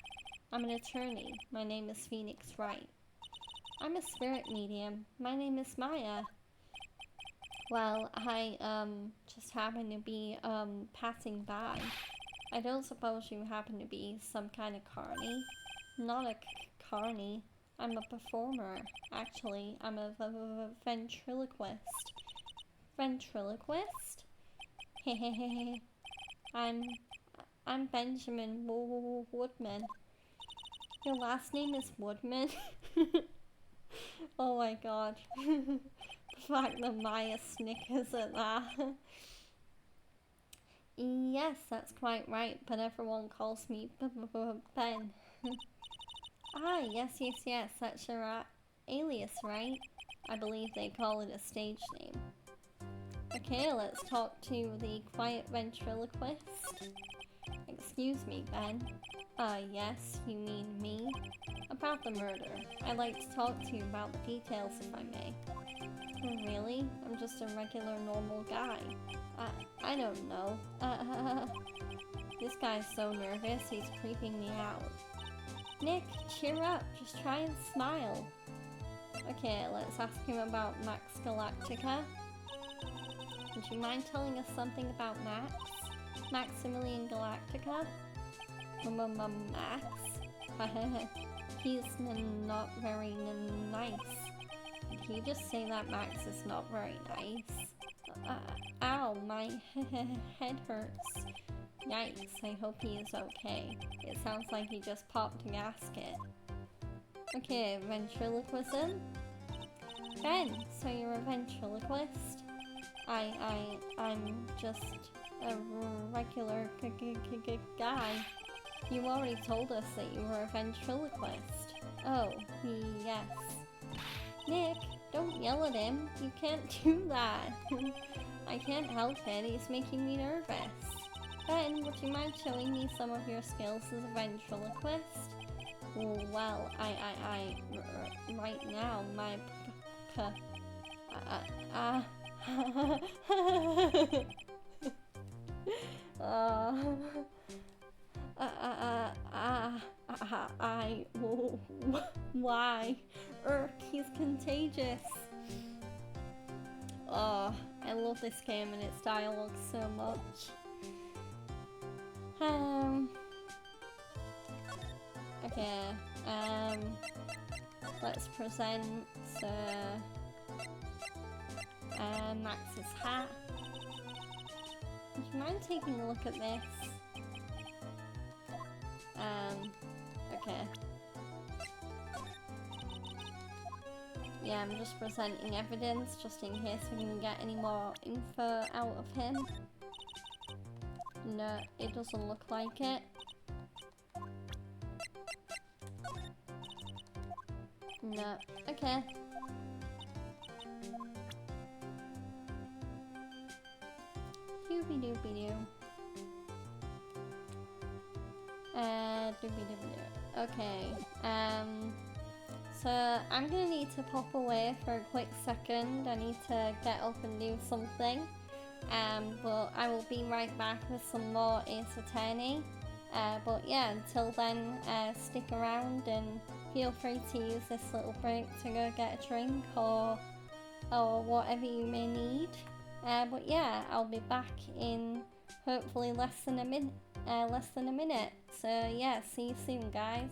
I'm an attorney. My name is Phoenix Wright. I'm a spirit medium. My name is Maya. Well, I, just happen to be, passing by. I don't suppose you happen to be some kind of carny? Not a carny. I'm a performer. Actually, I'm a ventriloquist. Ventriloquist? Hehehe. I'm Benjamin Woodman. Your last name is Woodman? Oh my god. The fact that Maya snickers at that. Yes, that's quite right, but everyone calls me Ben. Ah, yes, that's your alias, right? I believe they call it a stage name. Okay, let's talk to the quiet ventriloquist. Excuse me, Ben. Yes, you mean me? About the murder. I'd like to talk to you about the details, if I may. Oh, really? I'm just a regular, normal guy. I don't know. This guy's so nervous, he's creeping me out. Nick, cheer up. Just try and smile. Okay, let's ask him about Max Galactica. Would you mind telling us something about Max? Maximilian Galactica? Max? He's not very nice. Did you just say that Max is not very nice? Ow, my head hurts. Yikes, I hope he is okay. It sounds like he just popped a gasket. Okay, ventriloquism? Ben, so you're a ventriloquist? I'm just a regular guy. You already told us that you were a ventriloquist. Oh, yes. Nick, don't yell at him. You can't do that. I can't help it. He's making me nervous. Ben, would you mind showing me some of your skills as a ventriloquist? Well, right now, my why? He's contagious. Oh, I love this game and its dialogue so much. Okay, let's present Max's hat. Would you mind taking a look at this? Okay. Yeah, I'm just presenting evidence just in case we can get any more info out of him. No, it doesn't look like it. No, okay. Doobie-doobie-doo. Doobie-doobie-doo. Okay, so I'm gonna need to pop away for a quick second. I need to get up and do something. But I will be right back with some more Ace Attorney. But yeah, until then, stick around and feel free to use this little break to go get a drink or whatever you may need. But yeah, I'll be back in hopefully less than a minute. So yeah, see you soon, guys.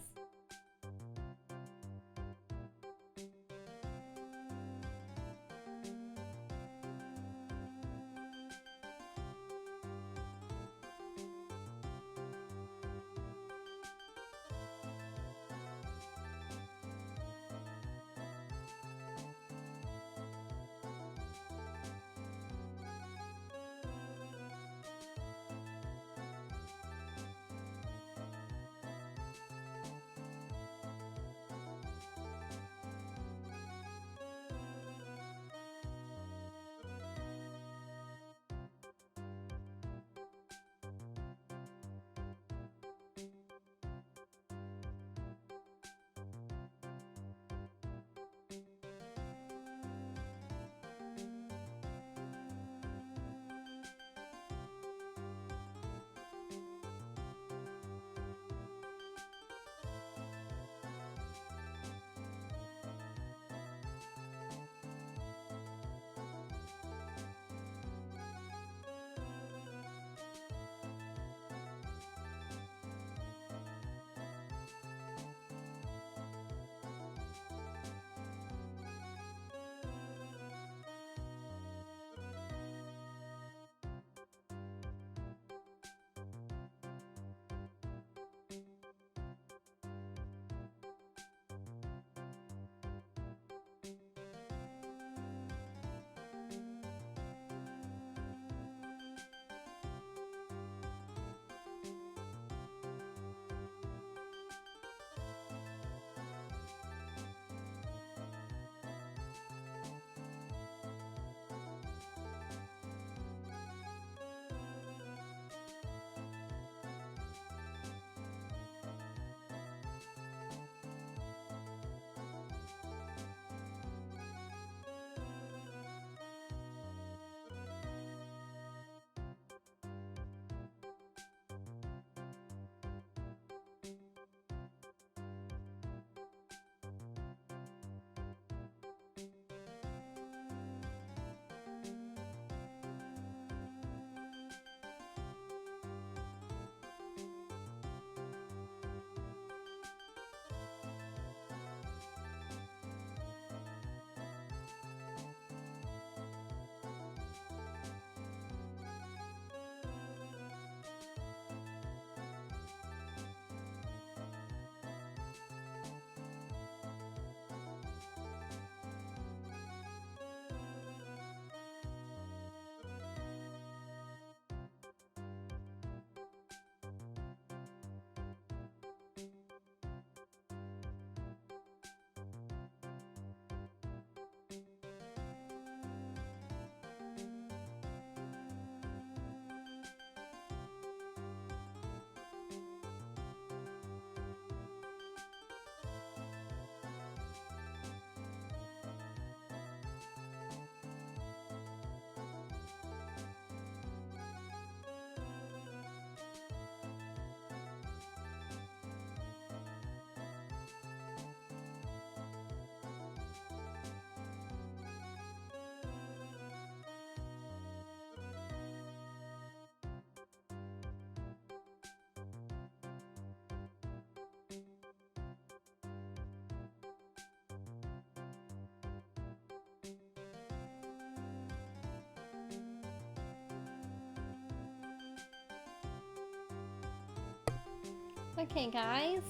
Okay guys,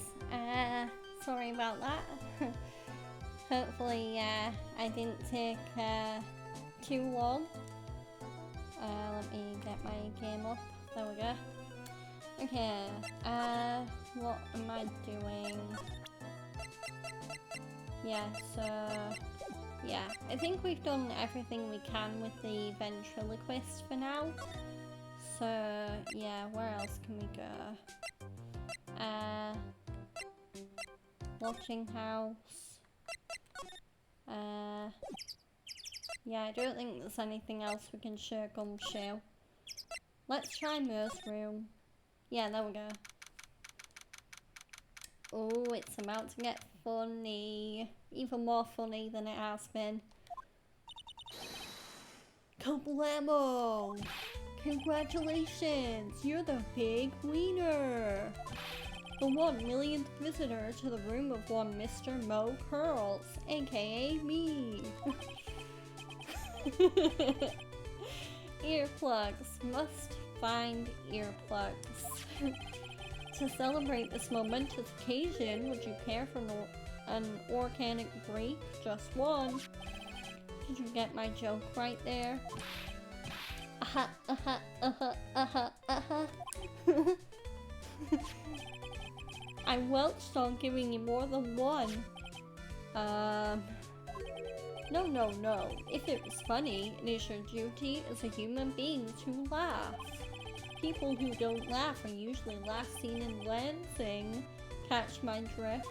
sorry about that. Hopefully I didn't take too long. Let me get my game up. There we go. Okay, what am I doing? Yeah, so yeah, I think we've done everything we can with the ventriloquist for now. So yeah, where else can we go? Lodging house. Yeah, I don't think there's anything else we can show Gumshoe. Let's try Mo's room. Yeah, there we go. Oh, it's about to get funny. Even more funny than it has been. Kablamo! Congratulations! You're the big winner! The 1 millionth visitor to the room of one Mr. Mo Curls, aka me! Earplugs. Must find earplugs. To celebrate this momentous occasion, would you care for an organic grape? Just one. Did you get my joke right there? I welched on giving you more than one. No. If it was funny, it is your duty as a human being to laugh. People who don't laugh are usually last seen in Lansing. Catch my drift?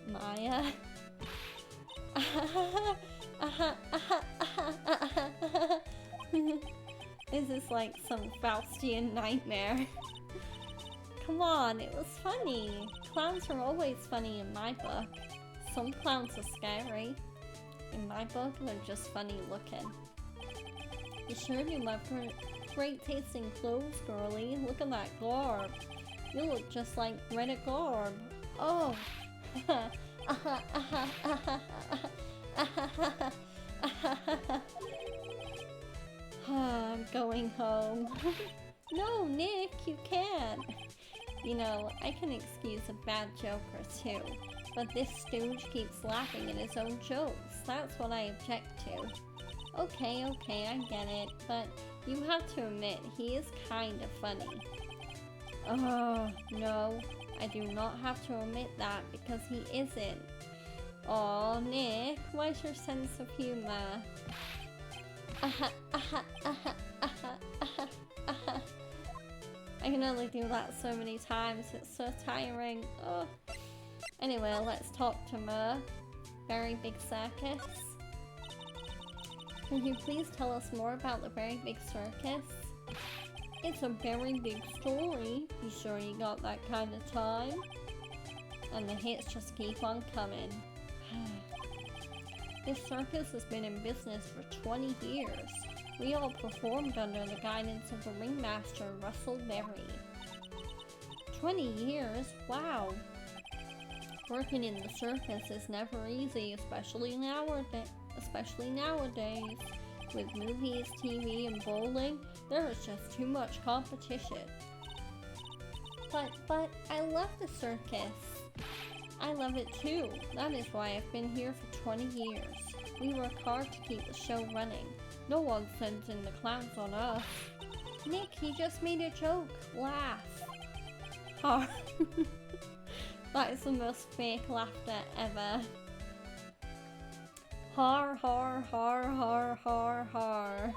Maya? This is like some Faustian nightmare. Come on, it was funny. Clowns are always funny in my book. Some clowns are scary. In my book, they're just funny looking. You sure do love great tasting clothes, girly. Look at that garb. You look just like Greta Garb. Oh. I'm going home. No, Nick, you can't. You know, I can excuse a bad joke or two, but this stooge keeps laughing at his own jokes. That's what I object to. Okay, I get it, but you have to admit, he is kind of funny. Oh, no, I do not have to admit that because he isn't. Aw, Nick, why's your sense of humor? I can only do that so many times, it's so tiring. Oh. Anyway, let's talk to Mo. Very Big Circus. Can you please tell us more about the Very Big Circus? It's a very big story. You sure you got that kind of time? And the hits just keep on coming. This circus has been in business for 20 years. We all performed under the guidance of the ringmaster, Russell Berry. 20 years? Wow! Working in the circus is never easy, especially nowadays. With movies, TV, and bowling, there is just too much competition. But I love the circus. I love it too. That is why I've been here for 20 years. We work hard to keep the show running. No one sends in the clowns on us. Nick, he just made a joke. Laugh. Har. That is the most fake laughter ever. Har, har, har, har, har, har.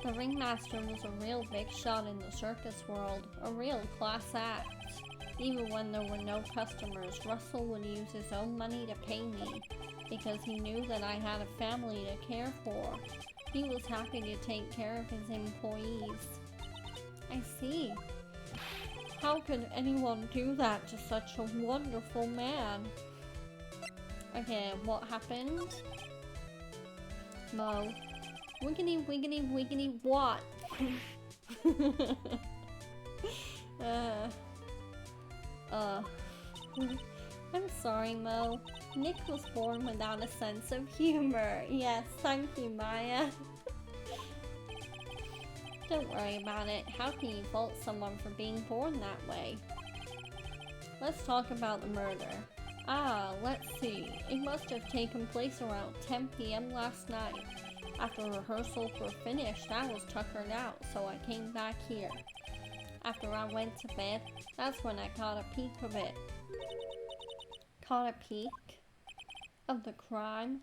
The ringmaster was a real big shot in the circus world. A real class act. Even when there were no customers, Russell would use his own money to pay me, because he knew that I had a family to care for. He was happy to take care of his employees. I see. How could anyone do that to such a wonderful man? Okay, what happened? Mo. Wiggity, wiggity, wiggity, what? I'm sorry, Mo. Nick was born without a sense of humor. Yes, thank you, Maya. Don't worry about it. How can you fault someone for being born that way? Let's talk about the murder. Let's see. It must have taken place around 10 p.m. last night. After rehearsals were finished, I was tuckered out, so I came back here. After I went to bed, that's when I caught a peek of it. Caught a peek of the crime?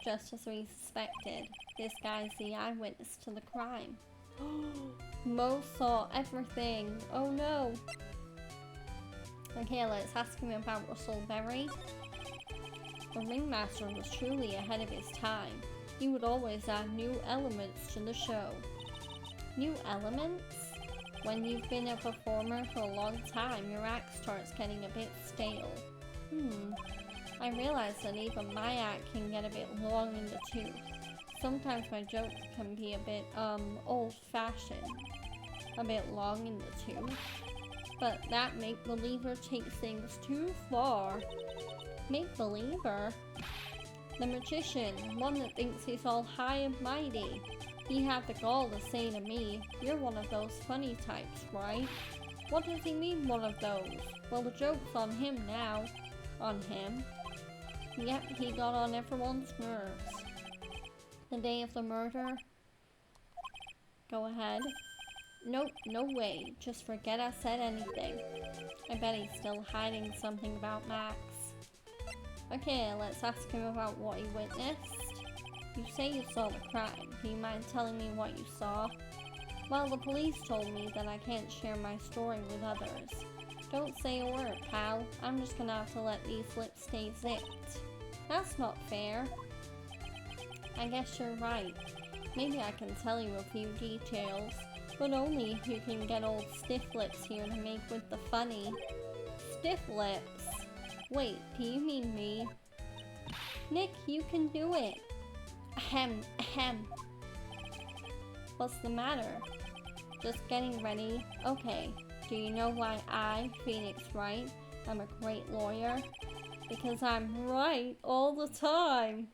Just as we suspected, this guy's the eyewitness to the crime. Mo saw everything. Oh no. Okay, let's ask him about Russell Berry. The ringmaster was truly ahead of his time. He would always add new elements to the show. New elements? When you've been a performer for a long time, your act starts getting a bit stale. I realize that even my act can get a bit long in the tooth. Sometimes my jokes can be a bit, old-fashioned. A bit long in the tooth. But that make-believer takes things too far. Make-believer? The magician, one that thinks he's all high and mighty. He had the gall to say to me, "You're one of those funny types, right?" What does he mean, one of those? Well, the joke's on him now. On him? Yep, he got on everyone's nerves. The day of the murder? Go ahead. Nope, no way. Just forget I said anything. I bet he's still hiding something about Max. Okay, let's ask him about what he witnessed. You say you saw the crime. Do you mind telling me what you saw? Well, the police told me that I can't share my story with others. Don't say a word, pal. I'm just gonna have to let these lips stay zipped. That's not fair. I guess you're right. Maybe I can tell you a few details, but only if you can get old stiff lips here to make with the funny. Stiff lips? Wait, do you mean me? Nick, you can do it. Ahem, ahem. What's the matter? Just getting ready. Okay, do you know why I, Phoenix Wright, am a great lawyer? Because I'm right all the time.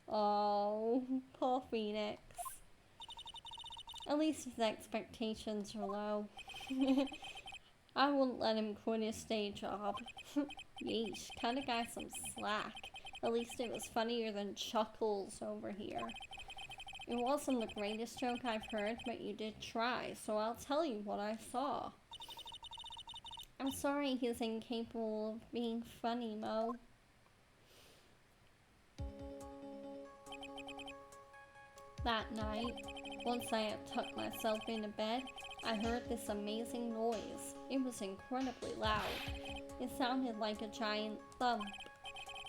Oh, poor Phoenix. At least his expectations are low. I wouldn't let him quit his day job. Yeesh, kinda got some slack. At least it was funnier than Chuckles over here. It wasn't the greatest joke I've heard, but you did try, so I'll tell you what I saw. I'm sorry he's incapable of being funny, Mo. That night, once I had tucked myself into bed, I heard this amazing noise. It was incredibly loud. It sounded like a giant thump.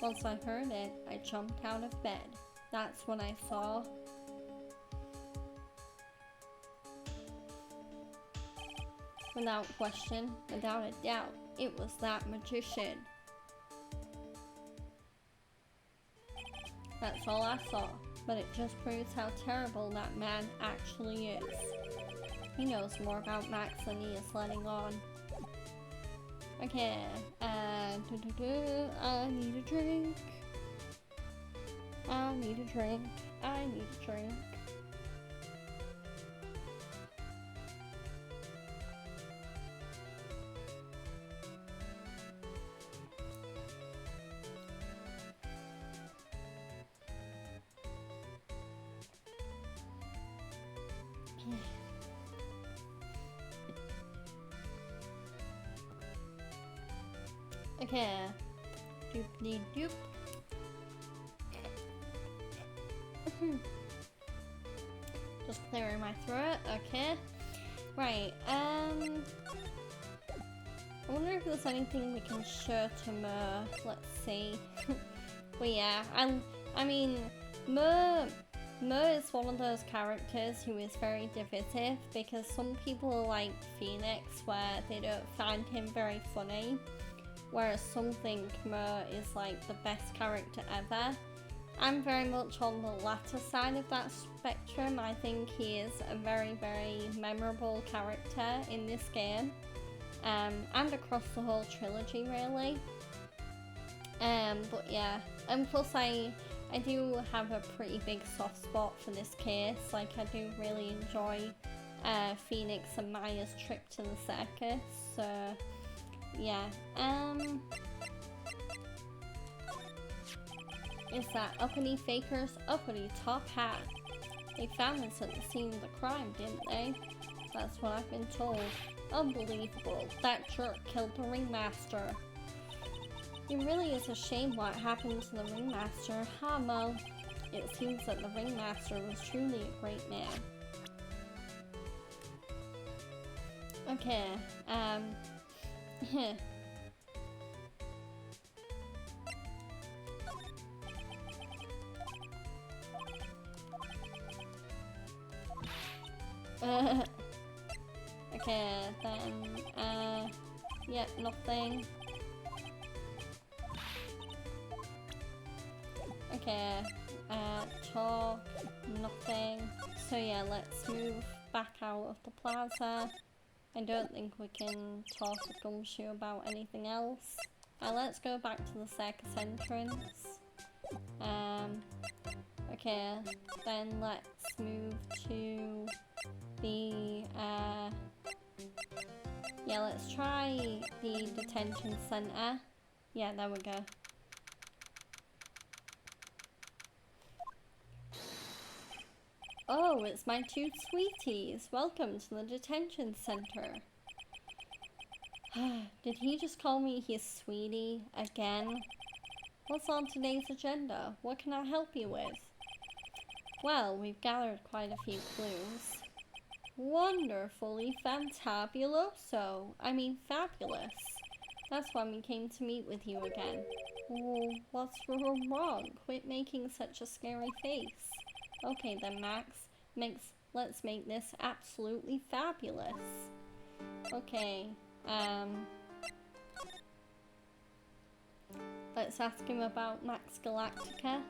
Once I heard it, I jumped out of bed. That's when I saw... Without question, without a doubt, it was that magician. That's all I saw, but it just proves how terrible that man actually is. He knows more about Max than he is letting on. Okay, I need a drink. I need a drink. I need a drink. Okay. Doop doop. Just clearing my throat. Okay. Right. I wonder if there's anything we can show to Mer. Let's see. But yeah, I mean, Mer is one of those characters who is very divisive because some people like Phoenix where they don't find him very funny. Whereas some think Mer is like the best character ever. I'm very much on the latter side of that spectrum. I think he is a very, very memorable character in this game. And across the whole trilogy really. But yeah, and plus I I do have a pretty big soft spot for this case. Like, I do really enjoy Phoenix and Maya's trip to the circus. So, yeah. Is that uppity faker's uppity top hat? They found this at the scene of the crime, didn't they? That's what I've been told. Unbelievable. That jerk killed the ringmaster. It really is a shame what happened to the ringmaster, huh, Mo? It seems that the ringmaster was truly a great man. Okay, okay, then, yeah, nothing. Okay, talk, nothing. So yeah, let's move back out of the plaza. I don't think we can talk with Gumshoe about anything else. Let's go back to the circus entrance. Okay, then let's move to the, yeah, let's try the detention center. Yeah, there we go. Oh, it's my two sweeties. Welcome to the detention center. Did he just call me his sweetie again? What's on today's agenda? What can I help you with? Well, we've gathered quite a few clues. Wonderfully fantabuloso. I mean, fabulous. That's why we came to meet with you again. Oh, what's wrong? Quit making such a scary face. Okay then, Max. Let's make this absolutely fabulous. Okay, let's ask him about Max Galactica.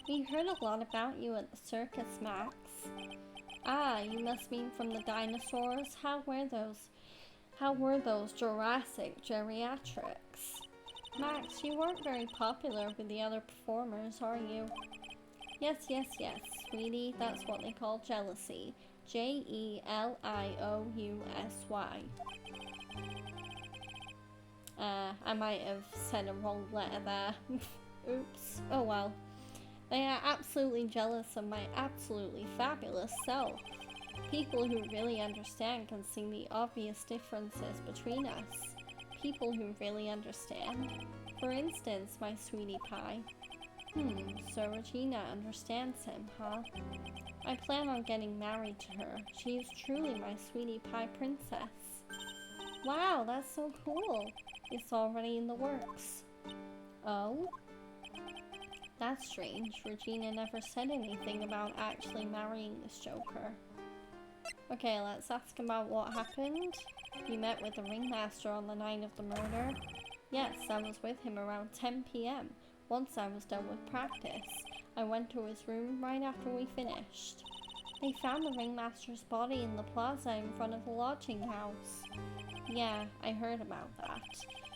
We heard a lot about you at the circus, Max. Ah, you must mean from the dinosaurs? How were those Jurassic geriatrics? Max, you weren't very popular with the other performers, are you? Yes, sweetie, that's what they call jealousy. Jeliousy. I might have said a wrong letter there. Oops. Oh well. They are absolutely jealous of my absolutely fabulous self. People who really understand can see the obvious differences between us. People who really understand. For instance, my sweetie pie. So Regina understands him, huh? I plan on getting married to her. She is truly my sweetie pie princess. Wow, that's so cool. It's already in the works. Oh? That's strange. Regina never said anything about actually marrying this joker. Okay, let's ask about what happened. You met with the ringmaster on the night of the murder? Yes, I was with him around 10 p.m. Once I was done with practice, I went to his room right after we finished. They found the ringmaster's body in the plaza in front of the lodging house. Yeah, I heard about that.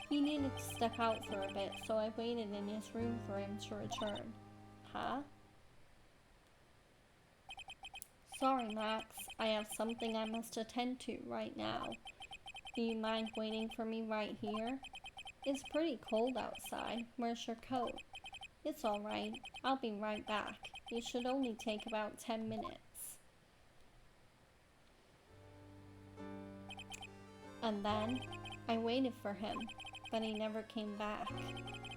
He needed to step out for a bit, so I waited in his room for him to return. Huh? Sorry, Max. I have something I must attend to right now. Do you mind waiting for me right here? It's pretty cold outside. Where's your coat? It's alright. I'll be right back. It should only take about 10 minutes. And then, I waited for him, but he never came back.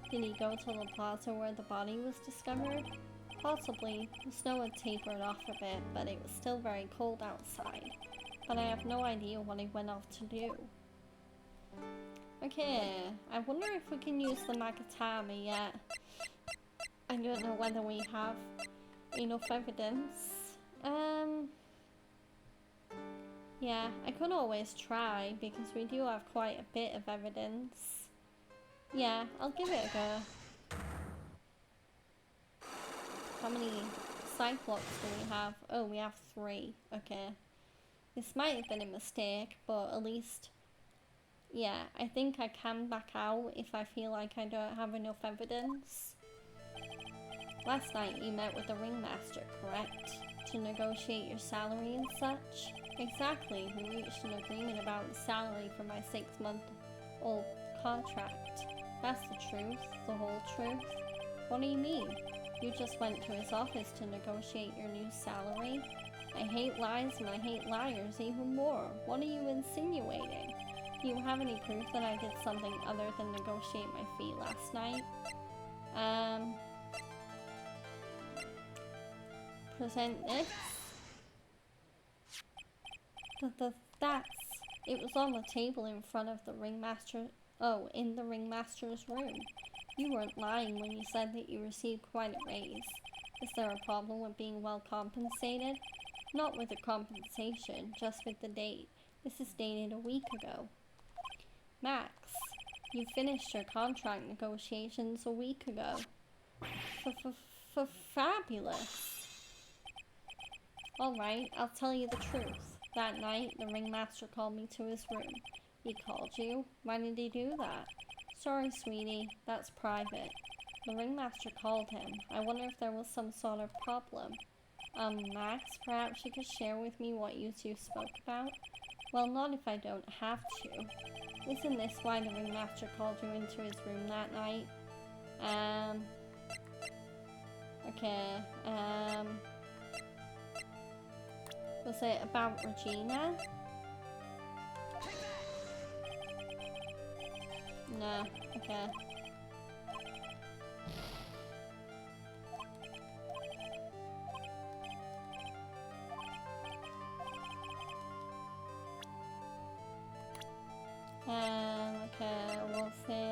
Did he go to the plaza where the body was discovered? Possibly. The snow had tapered off a bit, but it was still very cold outside. But I have no idea what he went off to do. Okay, I wonder if we can use the Magatami yet. I don't know whether we have enough evidence. Yeah, I could always try because we do have quite a bit of evidence. Yeah, I'll give it a go. How many Cyclops do we have? Oh, we have 3. Okay. This might have been a mistake, but at least... Yeah, I think I can back out if I feel like I don't have enough evidence. Last night you met with the ringmaster, correct? To negotiate your salary and such? Exactly, we reached an agreement about the salary for my 6-month-old contract. That's the truth, the whole truth. What do you mean? You just went to his office to negotiate your new salary? I hate lies and I hate liars even more. What are you insinuating? Do you have any proof that I did something other than negotiate my fee last night? Present this. It was on the table in front of the ringmaster. Oh, in the ringmaster's room. You weren't lying when you said that you received quite a raise. Is there a problem with being well compensated? Not with the compensation, just with the date. This is dated a week ago. Max, you finished your contract negotiations a week ago. Fabulous. Alright, I'll tell you the truth. That night, the ringmaster called me to his room. He called you? Why did he do that? Sorry, sweetie, that's private. The ringmaster called him. I wonder if there was some sort of problem. Max, perhaps you could share with me what you two spoke about? Well, not if I don't have to. Isn't this why the ringmaster called you into his room that night? Okay, was it about Regina? No, okay. Okay, we'll see.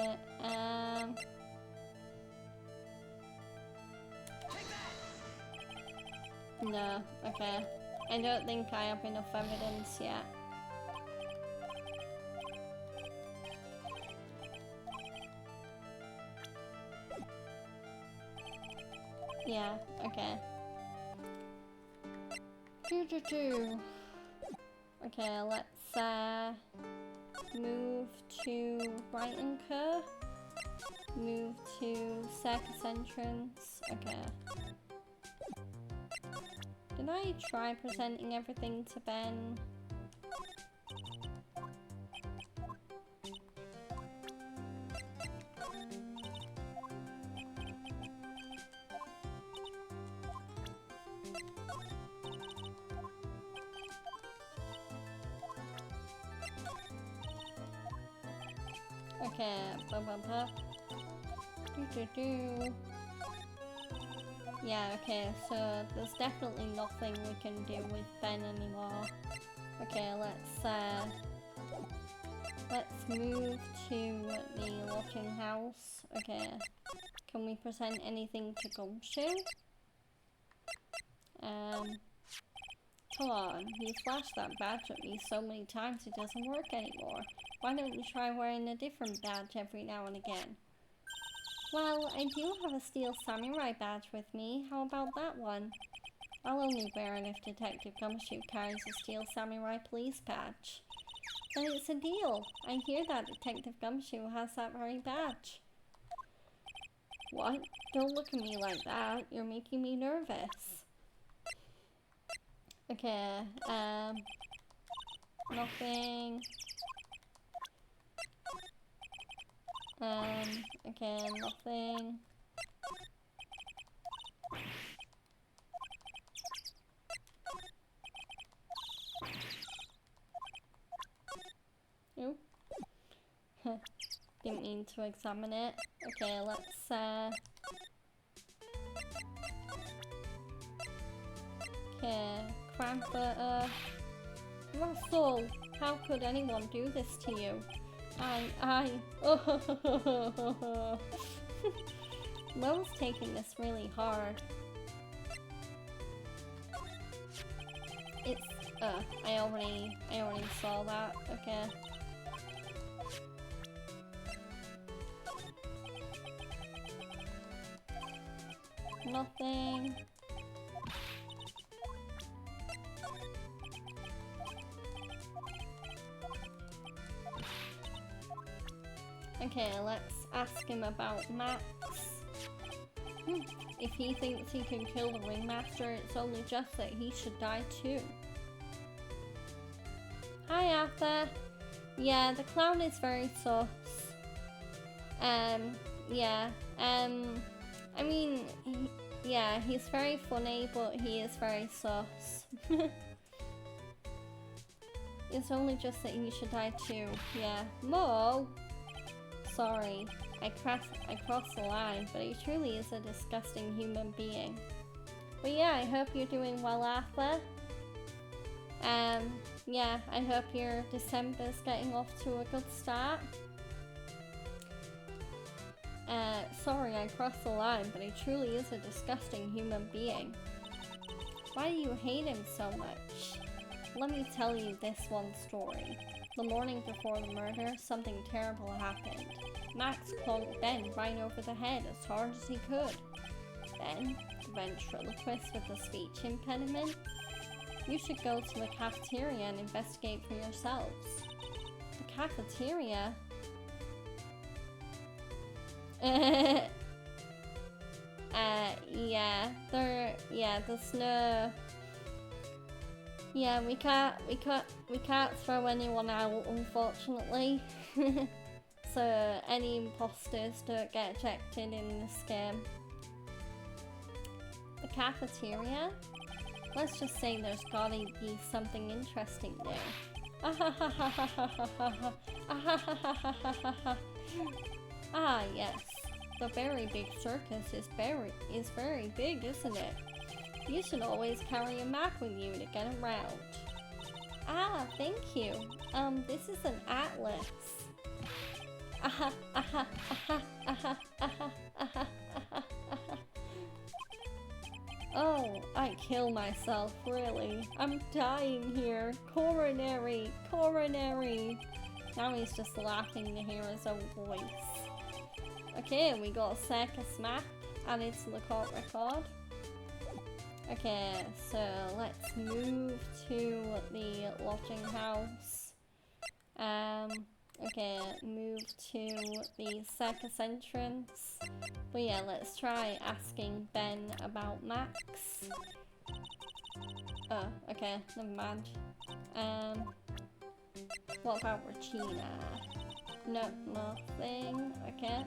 No, okay. I don't think I have enough evidence yet. Yeah, okay. Okay, let's move to Brighton Cur. Move to circus entrance. Okay. Did I try presenting everything to Ben? Okay, Yeah, okay, so there's definitely nothing we can do with Ben anymore. Okay, let's move to the locking house. Okay, can we present anything to Gumshoe? Come on, you flashed that badge at me so many times it doesn't work anymore. Why don't you try wearing a different badge every now and again? Well, I do have a steel samurai badge with me. How about that one? I'll only wear it if Detective Gumshoe carries a steel samurai police badge. Then it's a deal. I hear that Detective Gumshoe has that very badge. What? Don't look at me like that. You're making me nervous. Okay, nothing. Okay, nothing. Oop. Didn't mean to examine it. Okay, let's, okay, Frankfurter. Russell, how could anyone do this to you? Will's taking this really hard. It's, I already saw that, okay. Nothing. Okay, let's ask him about Max. if he thinks he can kill the ringmaster, it's only just that he should die too. Hi, Arthur. Yeah, the clown is very sus. Yeah. I mean, yeah, he's very funny, but he is very sus. It's only just that he should die too. Yeah. Mo! Sorry, I crossed the line, but he truly is a disgusting human being. But yeah, I hope you're doing well, Arthur. Yeah, I hope your December's getting off to a good start. Sorry I crossed the line, but he truly is a disgusting human being. Why do you hate him so much? Let me tell you this one story. The morning before the murder, something terrible happened. Max clonked Ben right over the head as hard as he could. Ben, the ventriloquist with the speech impediment. You should go to the cafeteria and investigate for yourselves. The cafeteria? Yeah, there's no... Yeah, we can't throw anyone out, unfortunately. So any imposters don't get ejected in this game. The cafeteria? Let's just say there's gotta be something interesting there. Ah, yes. The very big circus is very big, isn't it? You should always carry a map with you to get around. Ah, thank you. This is an atlas. Oh, I kill myself, really. I'm dying here. Coronary. Now he's just laughing to hear his own voice. Okay, we got a circus map added to the court record. Okay, so let's move to the lodging house. Okay, move to the circus entrance. But yeah, let's try asking Ben about Max. Oh, okay, never mind. What about Regina? No, nothing. Okay.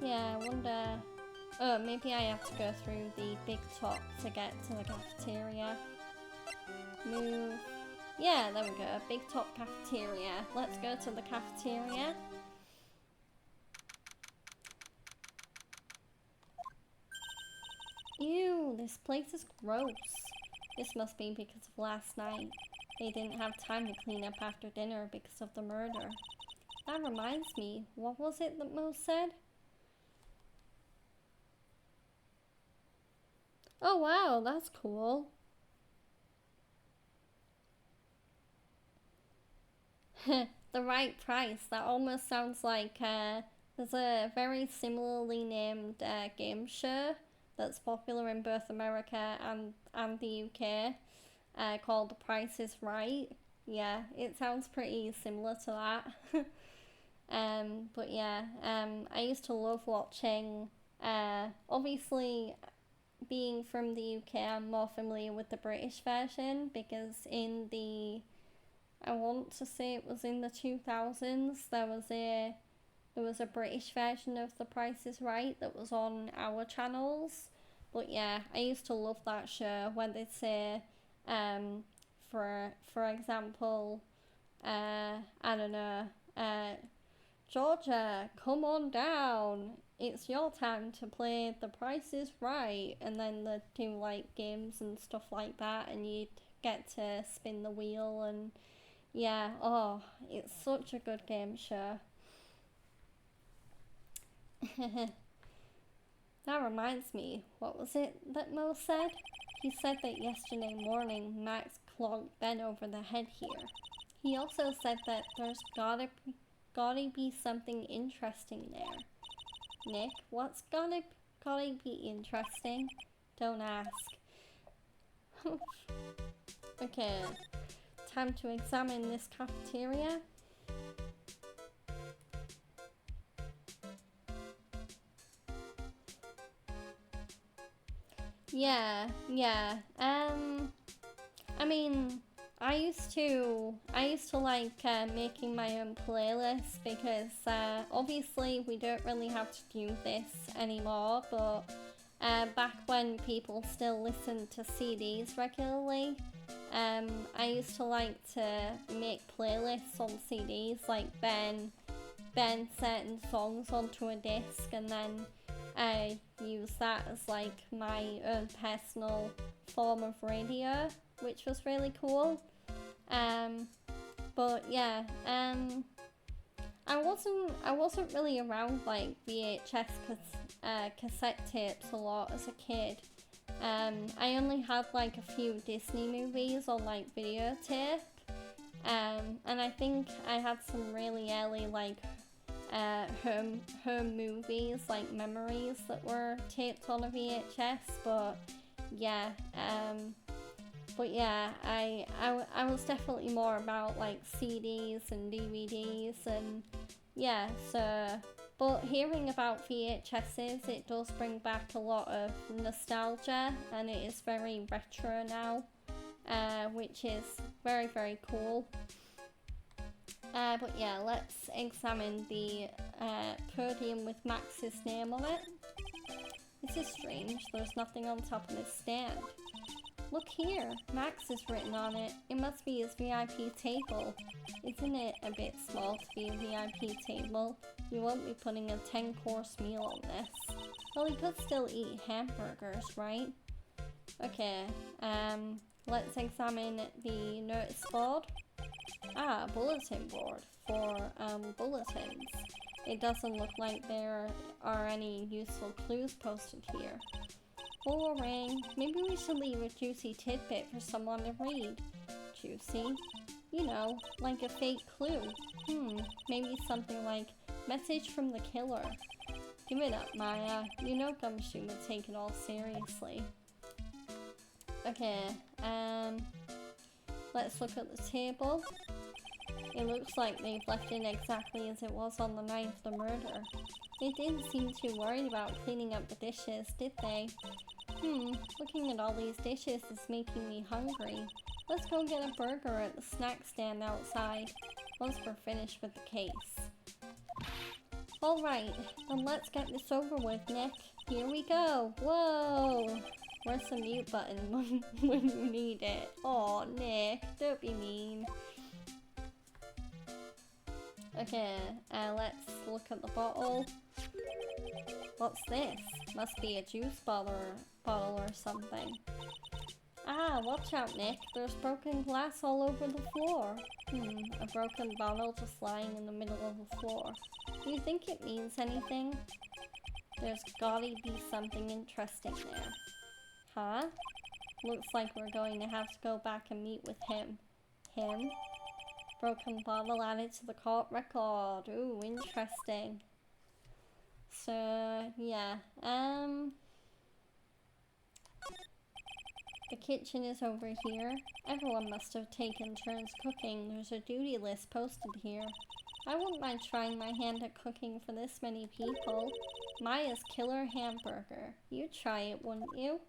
Yeah, I wonder... Oh, maybe I have to go through the big top to get to the cafeteria. Move. Yeah, there we go. Big top cafeteria. Let's go to the cafeteria. Ew, this place is gross. This must be because of last night. They didn't have time to clean up after dinner because of the murder. That reminds me, what was it that Mo said? Oh wow, that's cool. The right price. That almost sounds like there's a very similarly named game show that's popular in both America and the UK called The Price is Right. Yeah, it sounds pretty similar to that. But yeah, I used to love watching, obviously being from the UK, I'm more familiar with the British version because in the, I want to say it was in the 2000s, there was a British version of The Price is Right that was on our channels. But yeah, I used to love that show when they'd say, for example, I don't know, Georgia, come on down. It's your time to play The Price is Right. And then they'd do like games and stuff like that, and you'd get to spin the wheel. And yeah, oh, it's such a good game show. That reminds me, what was it that Mo said? He said that yesterday morning Max clonked Ben over the head here. He also said that there's gotta be something interesting there. Nick, what's gotta be interesting? Don't ask. Okay, time to examine this cafeteria. Yeah, yeah. I mean, I used to like making my own playlists because obviously we don't really have to do this anymore, but back when people still listened to CDs regularly, I used to like to make playlists on CDs, like bend certain songs onto a disc and then I use that as like my own personal form of radio, which was really cool. Um, but yeah, I wasn't really around like VHS cassette tapes a lot as a kid. I only had like a few Disney movies on like videotape. And I think I had some really early like home movies like memories that were taped on a VHS. Yeah, um, but yeah, I was definitely more about like CDs and DVDs and yeah, so but hearing about VHSs, it does bring back a lot of nostalgia and it is very retro now, which is very, very cool. But yeah, let's examine the podium with Max's name on it. This is strange, there's nothing on top of his stand. Look here, Max is written on it. It must be his VIP table. Isn't it a bit small to be a VIP table? You won't be putting a 10-course meal on this. Well, he could still eat hamburgers, right? Okay, let's examine the notice board. Ah, bulletin board for bulletins. It doesn't look like there are any useful clues posted here. Boring. Maybe we should leave a juicy tidbit for someone to read. Juicy? You know, like a fake clue. Maybe something like, message from the killer. Give it up, Maya. You know Gumshoe would take it all seriously. Okay, let's look at the table. It looks like they've left it exactly as it was on the night of the murder. They didn't seem too worried about cleaning up the dishes, did they? Looking at all these dishes is making me hungry. Let's go get a burger at the snack stand outside, once we're finished with the case. Alright, then let's get this over with, Nick. Here we go. Whoa! Where's the mute button when you need it? Aw, Nick, don't be mean. Okay, let's look at the bottle. What's this? Must be a juice bottle or something. Ah, watch out, Nick. There's broken glass all over the floor. A broken bottle just lying in the middle of the floor. Do you think it means anything? There's gotta be something interesting there. Huh? Looks like we're going to have to go back and meet with him. Him? Broken bottle added to the court record. Ooh, interesting. So, yeah. The kitchen is over here. Everyone must have taken turns cooking. There's a duty list posted here. I wouldn't mind trying my hand at cooking for this many people. Maya's killer hamburger. You'd try it, wouldn't you?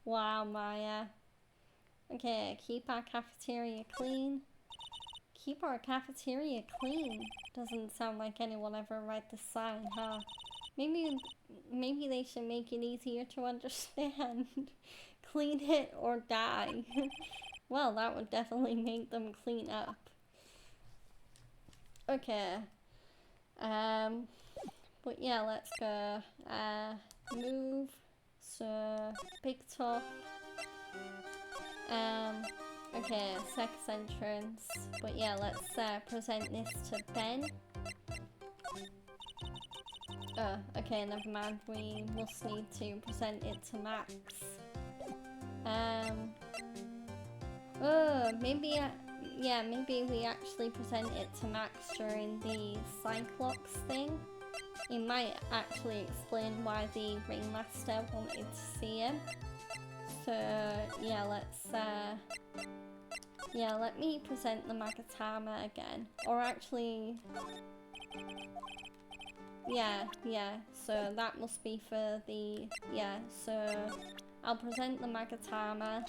Wow, Maya. Okay, keep our cafeteria clean. Keep our cafeteria clean. Doesn't sound like anyone ever read the sign, huh? Maybe they should make it easier to understand. Clean it or die. Well, that would definitely make them clean up. Okay. But yeah, let's go. Move. So, big top. Okay, sex entrance. But yeah, let's present this to Ben. Oh, okay, never mind. We must need to present it to Max. Oh, maybe we actually present it to Max during the Cyclops thing. It might actually explain why the ringmaster wanted to see him. So yeah, let me present the Magatama again. Or actually, yeah, so that must be for the, so I'll present the Magatama.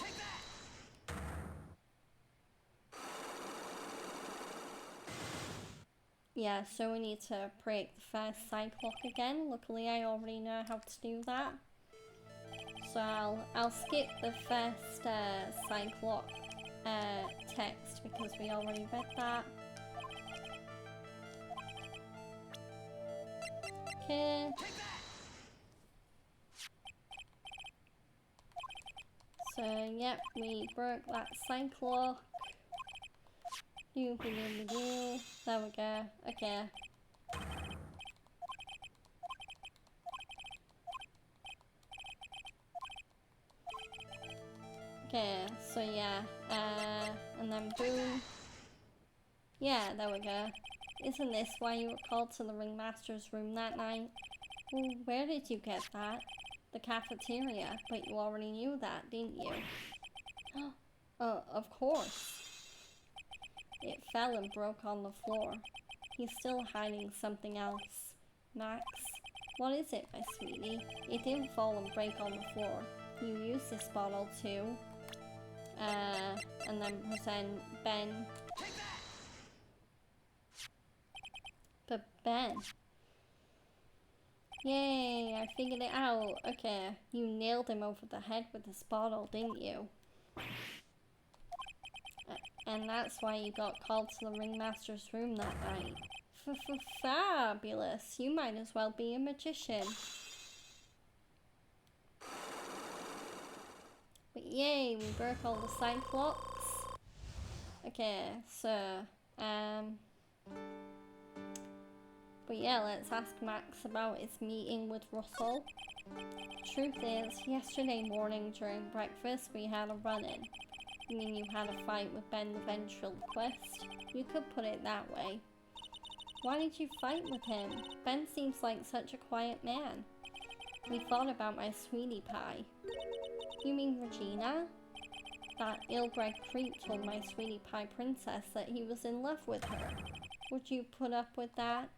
Yeah, so we need to break the first cyclock again. Luckily I already know how to do that. So I'll skip the first cyclock text because we already read that. Okay. So yep, we broke that cyclock. There we go. Okay. Okay, so yeah, and then boom. Yeah, there we go. Isn't this why you were called to the ringmaster's room that night? Well, where did you get that? The cafeteria, but you already knew that, didn't you? Of course. It fell and broke on the floor. He's still hiding something else. Max, what is it, my sweetie? It didn't fall and break on the floor. You used this bottle too. And then present Ben. But Ben. Yay, I figured it out. Okay, you nailed him over the head with this bottle, didn't you? And that's why you got called to the ringmaster's room that night. Fabulous. You might as well be a magician. But yay, we broke all the cyclops. Okay, so, but yeah, let's ask Max about his meeting with Russell. Truth is, yesterday morning during breakfast we had a run-in. I mean, you had a fight with Ben the ventriloquist. You could put it that way. Why did you fight with him? Ben seems like such a quiet man. We thought about my sweetie pie. You mean Regina? That ill-bred creep told my sweetie pie princess that he was in love with her. Would you put up with that?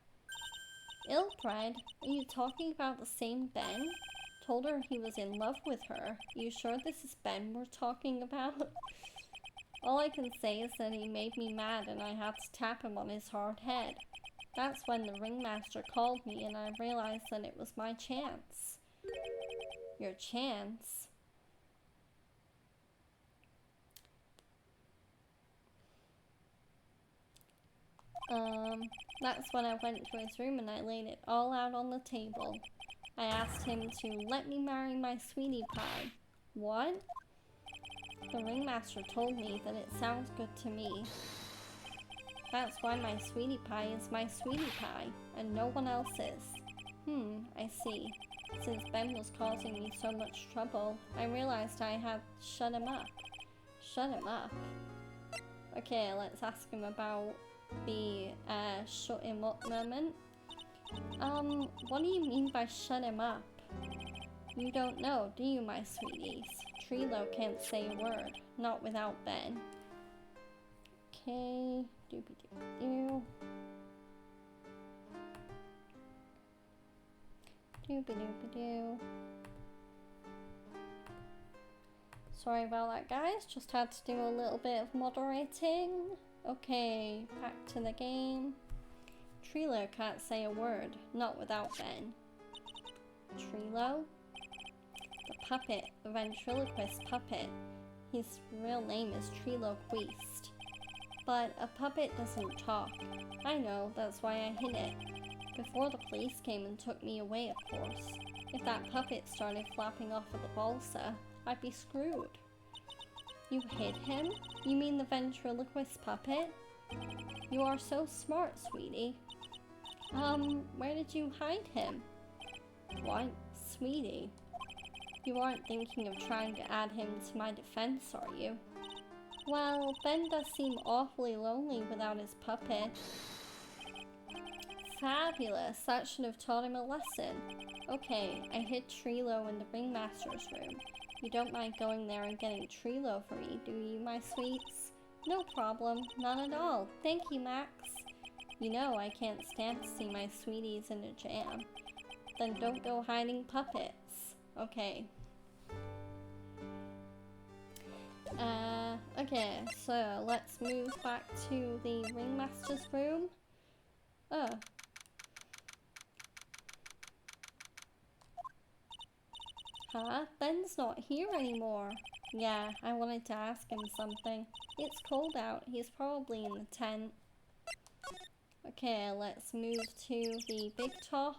Ill-bred? Are you talking about the same Ben? Told her he was in love with her. Are you sure this is Ben we're talking about? All I can say is that he made me mad and I had to tap him on his hard head. That's when the ringmaster called me and I realized that it was my chance. Your chance? That's when I went to his room and I laid it all out on the table. I asked him to let me marry my sweetie pie. What? The ringmaster told me that it sounds good to me. That's why my sweetie pie is my sweetie pie, and no one else's. I see. Since Ben was causing me so much trouble, I realized I had to shut him up. Shut him up? Okay, let's ask him about the shut him up moment. What do you mean by shut him up? You don't know, do you, my sweeties? Trilo can't say a word, not without Ben. Okay, doobie-doo. Doobie-doobie-doo. Sorry about that, guys. Just had to do a little bit of moderating. Okay, back to the game. Trilo can't say a word, not without Ben. Trilo? The puppet, the ventriloquist puppet. His real name is Triloquist. But a puppet doesn't talk. I know, that's why I hid it. Before the police came and took me away, of course. If that puppet started flapping off of the balsa, I'd be screwed. You hid him? You mean the ventriloquist puppet? You are so smart, sweetie. Where did you hide him? What? Sweetie? You aren't thinking of trying to add him to my defense, are you? Well, Ben does seem awfully lonely without his puppet. Fabulous, that should have taught him a lesson. Okay, I hid Trilo in the ringmaster's room. You don't mind going there and getting Trilo for me, do you, my sweets? No problem, none at all. Thank you, Max. You know I can't stand to see my sweeties in a jam. Then don't go hiding puppets. Okay. Okay, so let's move back to the ringmaster's room. Oh. Huh? Ben's not here anymore. Yeah, I wanted to ask him something. It's cold out. He's probably in the tent. Okay, let's move to the big top.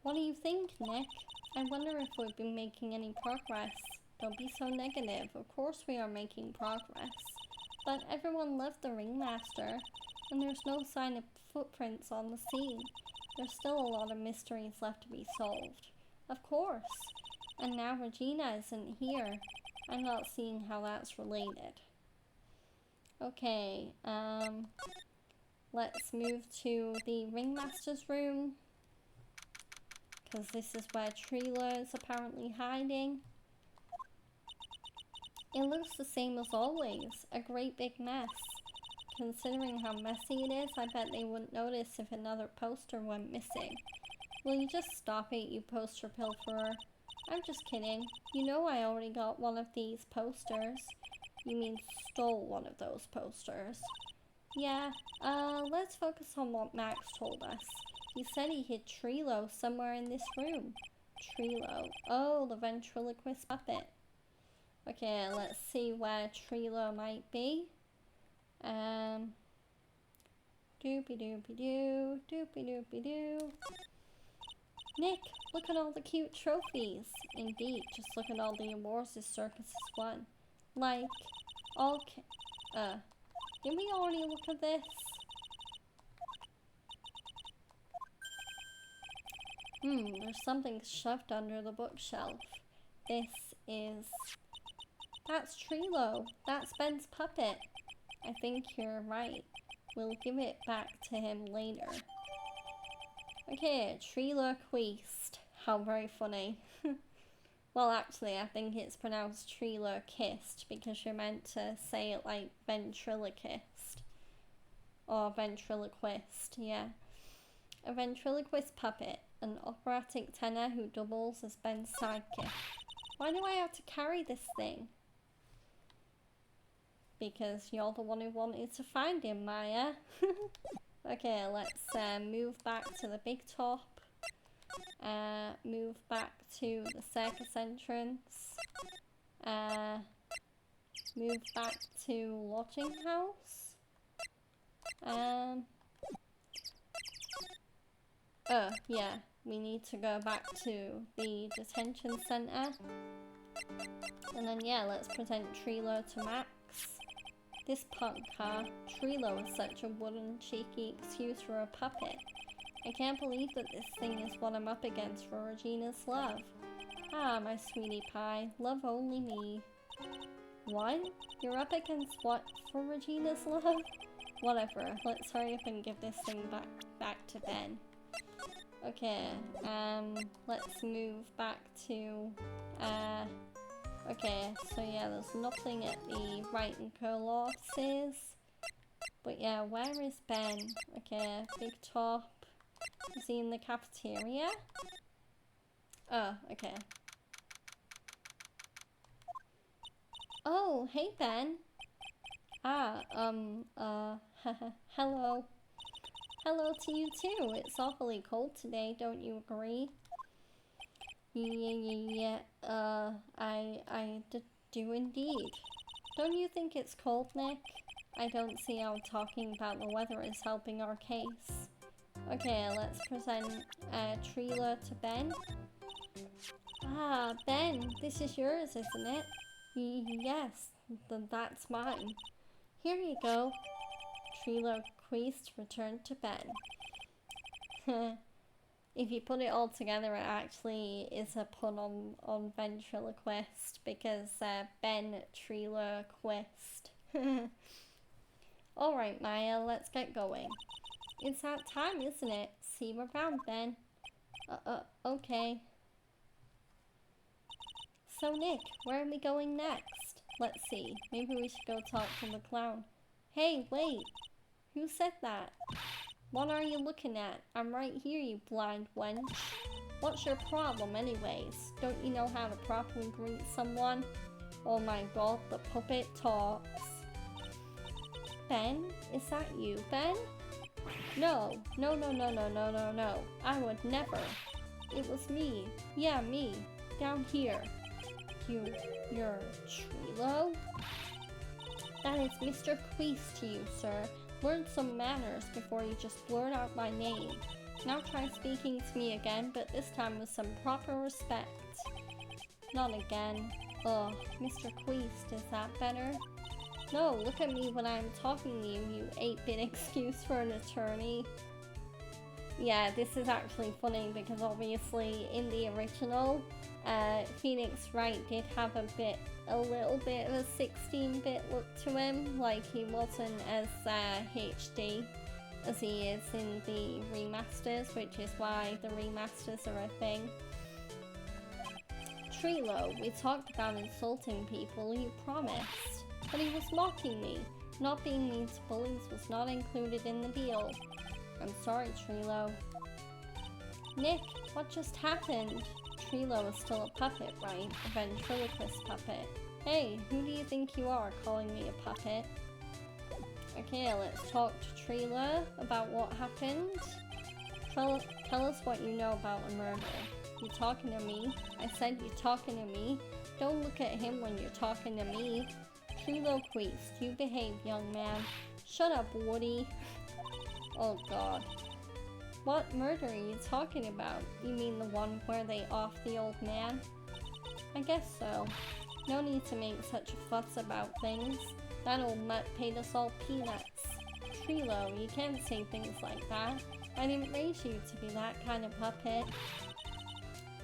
What do you think, Nick? I wonder if we've been making any progress. Don't be so negative. Of course we are making progress. But everyone left the ringmaster, and there's no sign of footprints on the scene. There's still a lot of mysteries left to be solved. Of course. And now Regina isn't here. I'm not seeing how that's related. Okay, let's move to the ringmaster's room, because this is where Trila is apparently hiding. It looks the same as always, a great big mess. Considering how messy it is, I bet they wouldn't notice if another poster went missing. Will you just stop it, you poster pilferer? I'm just kidding. You know I already got one of these posters. You mean stole one of those posters? Yeah, let's focus on what Max told us. He said he hid Trilo somewhere in this room. Trilo. Oh, the ventriloquist puppet. Okay, let's see where Trilo might be. Doopy-doopy-doo, doopy-doopy-doo. Nick, look at all the cute trophies. Indeed, just look at all the awards this circus has won. Like, did we already look at this? There's something shoved under the bookshelf. That's Trilo. That's Ben's puppet. I think you're right. We'll give it back to him later. Okay, Triloquist. How very funny. Well, actually, I think it's pronounced Triloquist because you're meant to say it like ventriloquist. Or ventriloquist, yeah. A ventriloquist puppet, an operatic tenor who doubles as Ben's sidekick. Why do I have to carry this thing? Because you're the one who wanted to find him, Maya. Okay, let's move back to the big top. Move back to the circus entrance. Move back to lodging house. Oh, yeah, we need to go back to the detention center. And then, yeah, let's present Trilo to Max. This punk, huh? Trilo is such a wooden, cheeky excuse for a puppet. I can't believe that this thing is what I'm up against for Regina's love. Ah, my sweetie pie, love only me. What? You're up against what for Regina's love? Whatever, let's hurry up and give this thing back to Ben. Okay, let's move back to, okay, so yeah, there's nothing at the Wright and Co offices. But yeah, where is Ben? Okay, big top. Is he in the cafeteria? Oh, okay. Oh, hey Ben. Ah, hello. Hello to you too. It's awfully cold today, don't you agree? Yeah, I do indeed. Don't you think it's cold, Nick? I don't see how talking about the weather is helping our case. Okay, let's present Trila to Ben. Ah, Ben, this is yours, isn't it? Yes, that's mine. Here you go. Trila Quest returned to Ben. If you put it all together, it actually is a pun on ventriloquist, because Ben Trila Quest. Alright, Maya, let's get going. It's that time, isn't it? See you around, Ben. Okay. So, Nick, where are we going next? Let's see. Maybe we should go talk to the clown. Hey, wait. Who said that? What are you looking at? I'm right here, you blind wench. What's your problem anyways? Don't you know how to properly greet someone? Oh my god, the puppet talks. Ben? Is that you, Ben? No. I would never. It was me. Yeah, me. Down here. You're Trilo? That is Mr. Queese to you, sir. Learn some manners before you just blurt out my name. Now try speaking to me again, but this time with some proper respect. Not again. Ugh, Mr. Queese, is that better? No, look at me when I'm talking to you, you 8-bit excuse for an attorney. Yeah, this is actually funny because obviously in the original, Phoenix Wright did have a little bit of a 16-bit look to him. Like, he wasn't as HD as he is in the remasters, which is why the remasters are a thing. Trilo, we talked about insulting people, you promised. But he was mocking me. Not being mean to bullies was not included in the deal. I'm sorry, Trilo. Nick, what just happened? Trilo is still a puppet, right? A ventriloquist puppet. Hey, who do you think you are calling me a puppet? Okay, let's talk to Trilo about what happened. Tell us what you know about the murder. You talking to me? I said you talking to me. Don't look at him when you're talking to me. Trilo Queese, you behave, young man. Shut up, Woody. Oh god. What murder are you talking about? You mean the one where they off the old man? I guess so. No need to make such a fuss about things. That old mutt paid us all peanuts. Trilo, you can't say things like that. I didn't raise you to be that kind of puppet.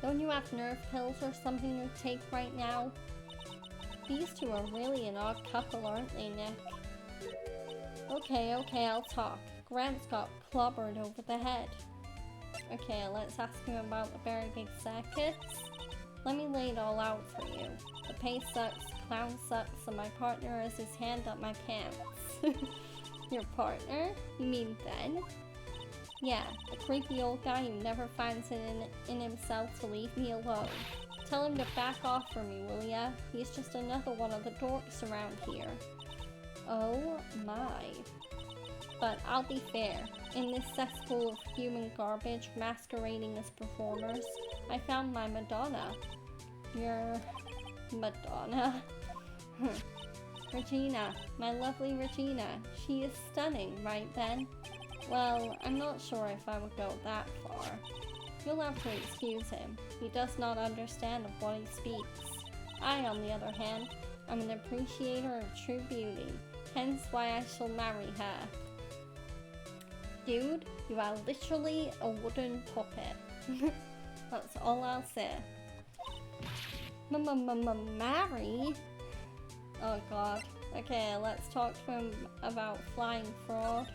Don't you have nerve pills or something to take right now? These two are really an odd couple, aren't they, Nick? Okay, I'll talk. Grant's got clobbered over the head. Okay, let's ask him about the very big circus. Let me lay it all out for you. The pay sucks, the clown sucks, and my partner has his hand up my pants. Your partner? You mean Ben? Yeah, the creepy old guy who never finds it in himself to leave me alone. Tell him to back off from me, will ya? He's just another one of the dorks around here. Oh my. But I'll be fair. In this cesspool of human garbage masquerading as performers, I found my Madonna. Your Madonna? Regina. My lovely Regina. She is stunning, right then? Well, I'm not sure if I would go that far. You'll have to excuse him. He does not understand of what he speaks. I, on the other hand, am an appreciator of true beauty, hence why I shall marry her. Dude, you are literally a wooden puppet. That's all I'll say. Marry? Oh god. Okay, let's talk to him about flying fraud.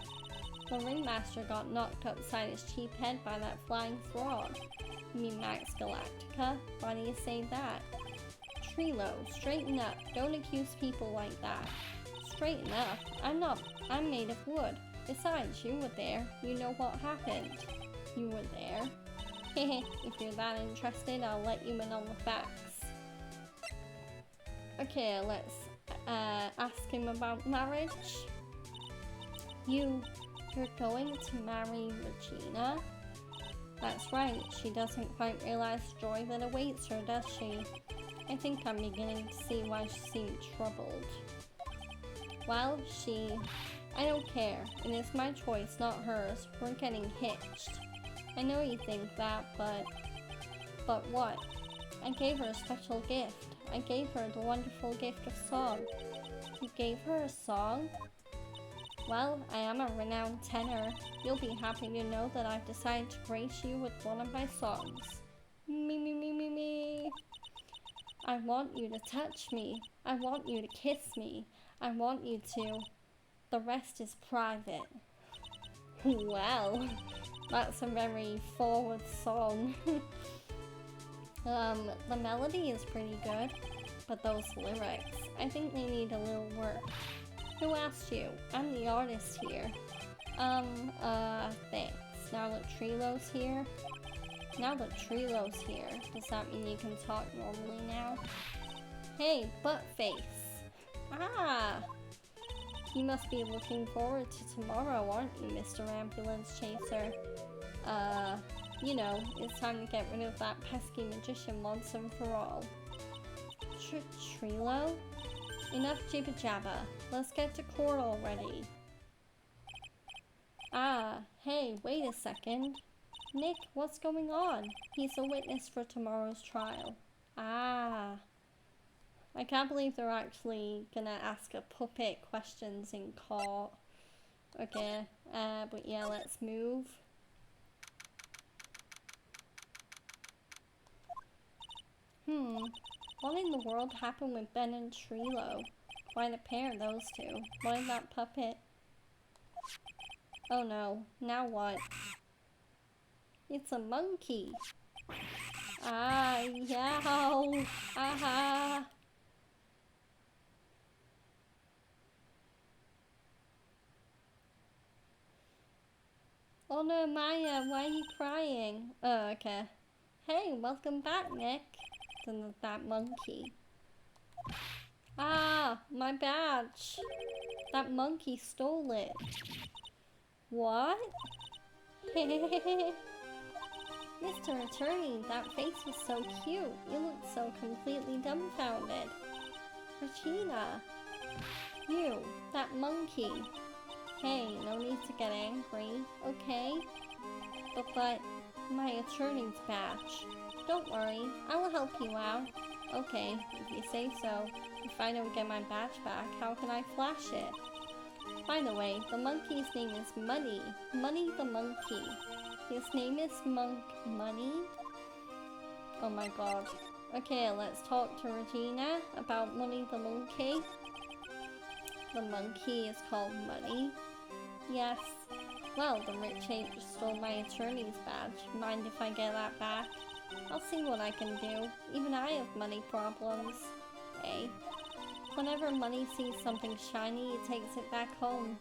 The ringmaster got knocked upside his cheap head by that flying fraud. You mean Max Galactica? Why do you say that? Trilo, straighten up. Don't accuse people like that. Straighten up? I'm made of wood. Besides, you were there. You know what happened. You were there. Hehe, if you're that interested, I'll let you in on the facts. Okay, let's ask him about marriage. You're going to marry Regina? That's right, she doesn't quite realize the joy that awaits her, does she? I think I'm beginning to see why she seemed troubled. Well, I don't care. It is my choice, not hers. We're getting hitched. I know you think that, but what? I gave her a special gift. I gave her the wonderful gift of song. You gave her a song? Well, I am a renowned tenor. You'll be happy to know that I've decided to grace you with one of my songs. Me. I want you to touch me. I want you to kiss me. I want you to... The rest is private. Well, that's a very forward song. The melody is pretty good, but those lyrics, I think they need a little work. Who asked you? I'm the artist here. Thanks. Now that Trilo's here. Now that Trilo's here, does that mean you can talk normally now? Hey, Buttface! Ah! You must be looking forward to tomorrow, aren't you, Mr. Ambulance Chaser? You know, it's time to get rid of that pesky magician once and for all. Trilo? Enough jibber jabber. Let's get to court already. Ah, hey, wait a second. Nick, what's going on? He's a witness for tomorrow's trial. Ah. I can't believe they're actually gonna ask a puppet questions in court. Okay, but yeah, let's move. What in the world happened with Ben and Trilo? Quite a pair, those two. Why that puppet? Oh no, now what? It's a monkey! Ah, yow! Aha! Oh no, Maya, why are you crying? Oh, okay. Hey, welcome back, Nick. Then that monkey. Ah, my badge. That monkey stole it. What? Mr. Attorney, that face was so cute. You look so completely dumbfounded. Regina. You, that monkey. Hey, no need to get angry, okay? But my attorney's badge. Don't worry, I will help you out. Okay, if you say so. If I don't get my badge back, how can I flash it? By the way, the monkey's name is Money. Money the monkey. His name is Money? Oh my god. Okay, let's talk to Regina about Money the monkey. The monkey is called Money. Yes. Well, the rich ape just stole my attorney's badge. Mind if I get that back? I'll see what I can do. Even I have money problems. Eh? Whenever Money sees something shiny, he takes it back home.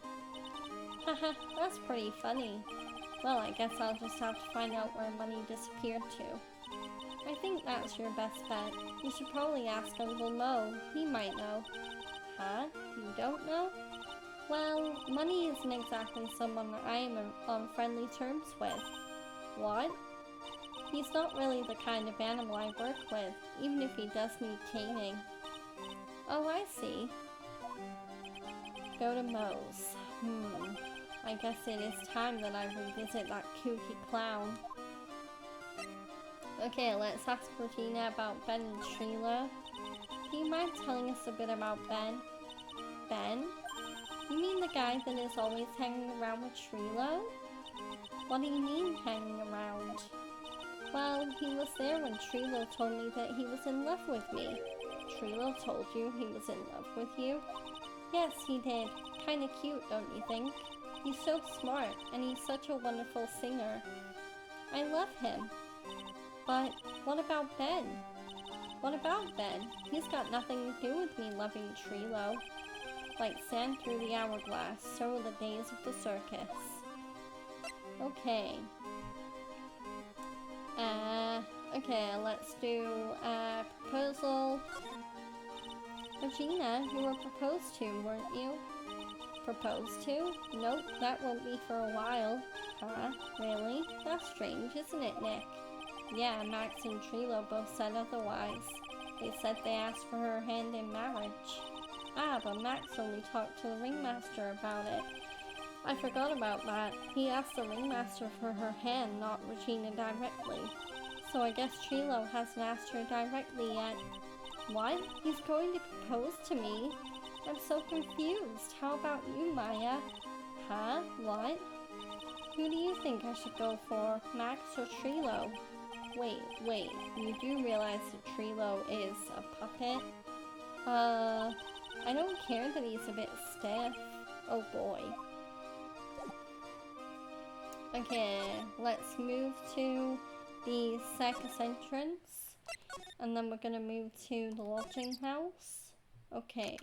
Haha, that's pretty funny. Well, I guess I'll just have to find out where Money disappeared to. I think that's your best bet. You should probably ask Uncle Mo. He might know. Huh? You don't know? Well, Money isn't exactly someone I am on friendly terms with. What? He's not really the kind of animal I work with, even if he does need caning. Oh, I see. Go to Moe's. I guess it is time that I revisit that kooky clown. Okay, let's ask Regina about Ben and Trilo. Do you mind telling us a bit about Ben? Ben? You mean the guy that is always hanging around with Trilo? What do you mean, hanging around? Well, he was there when Trilo told me that he was in love with me. Trilo told you he was in love with you? Yes, he did. Kinda cute, don't you think? He's so smart, and he's such a wonderful singer. I love him. But what about Ben? What about Ben? He's got nothing to do with me loving Trilo. Like sand through the hourglass, so are the days of the circus. Okay. Okay, let's do, proposal. Regina, you were proposed to, weren't you? Proposed to? Nope, that won't be for a while. Huh? Really? That's strange, isn't it, Nick? Yeah, Max and Trilo both said otherwise. They said they asked for her hand in marriage. Ah, but Max only talked to the ringmaster about it. I forgot about that. He asked the ringmaster for her hand, not Regina directly. So I guess Trilo hasn't asked her directly yet. What? He's going to propose to me? I'm so confused. How about you, Maya? Huh? What? Who do you think I should go for, Max or Trilo? Wait, you do realize that Trilo is a puppet? I don't care that he's a bit stiff. Oh boy. Okay, let's move to the circus entrance. And then we're gonna move to the lodging house. Okay.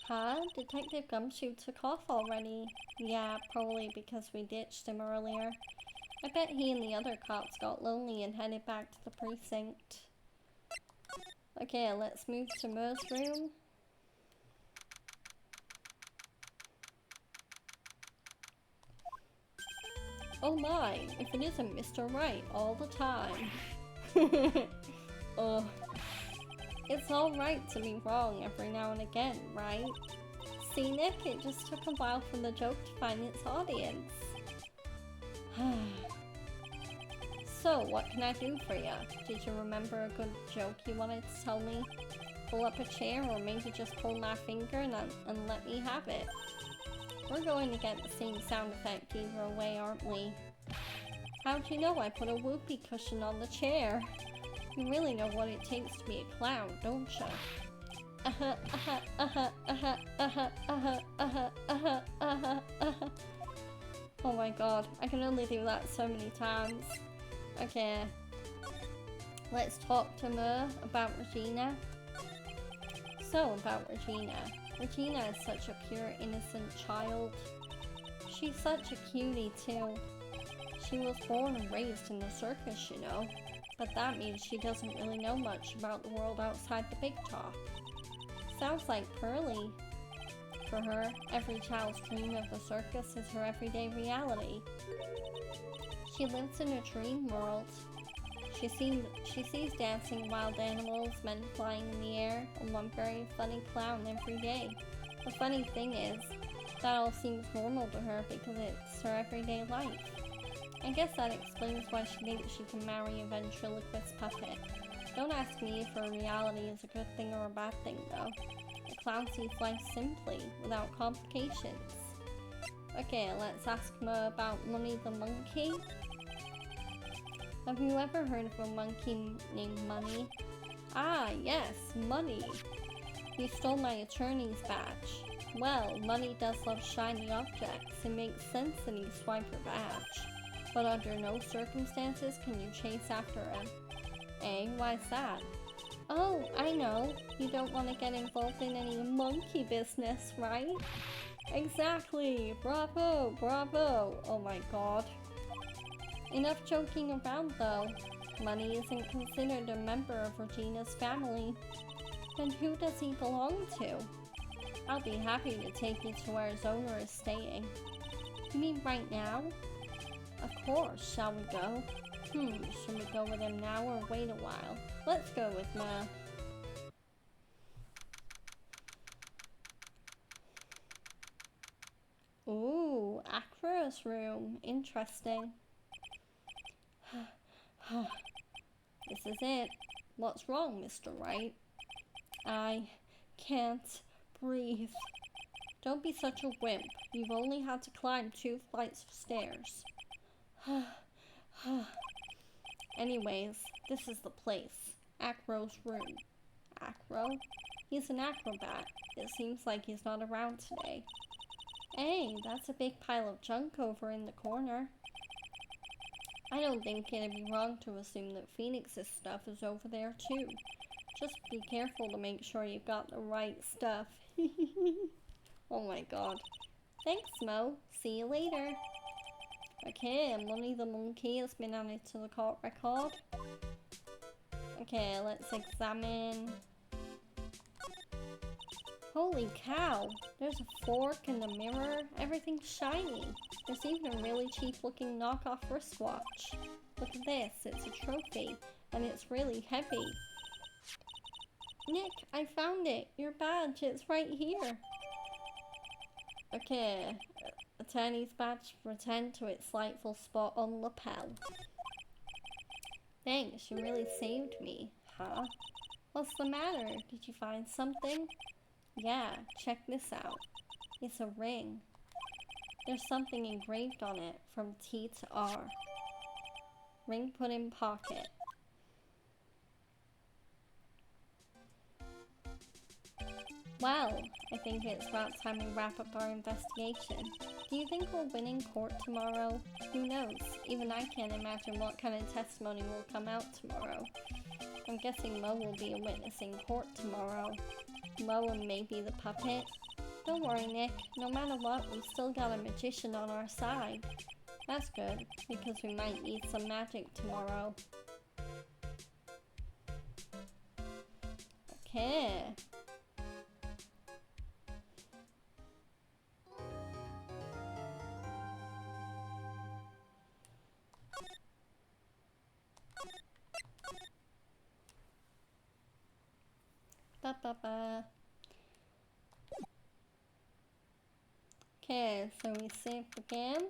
Huh? Detective Gumshoe took off already. Yeah, probably because we ditched him earlier. I bet he and the other cops got lonely and headed back to the precinct. Okay, let's move to Mer's room. Oh my, if it isn't Mr. Right all the time. Ugh. It's alright to be wrong every now and again, right? See, Nick, it just took a while for the joke to find its audience. So, what can I do for you? Did you remember a good joke you wanted to tell me? Pull up a chair or maybe just pull my finger and let me have it. We're going to get the same sound effect either way, aren't we? How'd you know I put a whoopee cushion on the chair? You really know what it takes to be a clown, don't you? Oh my god, I can only do that so many times. Okay, let's talk to Mer about Regina. So, about Regina. Regina is such a pure, innocent child. She's such a cutie, too. She was born and raised in the circus, you know. But that means she doesn't really know much about the world outside the big talk. Sounds like Pearly. For her, every child's dream of the circus is her everyday reality. She lives in a dream world. She sees dancing wild animals, men flying in the air, and one very funny clown every day. The funny thing is, that all seems normal to her because it's her everyday life. I guess that explains why she thinks she can marry a ventriloquist puppet. Don't ask me if her reality is a good thing or a bad thing, though. The clown sees life simply, without complications. Okay, let's ask Mo about Money the monkey. Have you ever heard of a monkey named Money? Ah, yes, Money. He stole my attorney's badge. Well, Money does love shiny objects. It makes sense that he swiped her badge. But under no circumstances can you chase after him. Eh? Why's that? Oh, I know. You don't want to get involved in any monkey business, right? Exactly! Bravo! Bravo! Oh my god. Enough joking around though. Money isn't considered a member of Regina's family. Then who does he belong to? I'll be happy to take you to where his owner is staying. You mean right now? Of course, shall we go? Should we go with him now or wait a while? Let's go with Ma. Ooh, Acra's room. Interesting. This is it. What's wrong, Mr. Wright? I can't breathe. Don't be such a wimp. You've only had to climb 2 flights of stairs. Anyways, this is the place. Acro's room. Acro? He's an acrobat. It seems like he's not around today. Hey, that's a big pile of junk over in the corner. I don't think it'd be wrong to assume that Phoenix's stuff is over there too. Just be careful to make sure you've got the right stuff. Oh my god. Thanks, Mo. See you later. Okay, Money the monkey has been added to the court record. Okay, let's examine. Holy cow! There's a fork and a mirror. Everything's shiny. There's even a really cheap looking knockoff wristwatch. Look at this, it's a trophy. And it's really heavy. Nick, I found it. Your badge, it's right here. Okay, attorney's badge returned to its rightful spot on lapel. Thanks, you really saved me. Huh? What's the matter? Did you find something? Yeah, check this out. It's a ring. There's something engraved on it, from T to R. Ring put in pocket. Well, I think it's about time we wrap up our investigation. Do you think we'll win in court tomorrow? Who knows? Even I can't imagine what kind of testimony will come out tomorrow. I'm guessing Mo will be a witness in court tomorrow. Mo and maybe the puppet. Don't worry, Nick. No matter what, we've still got a magician on our side. That's good, because we might need some magic tomorrow. Okay. Ba-ba-ba. Okay, so we save the game.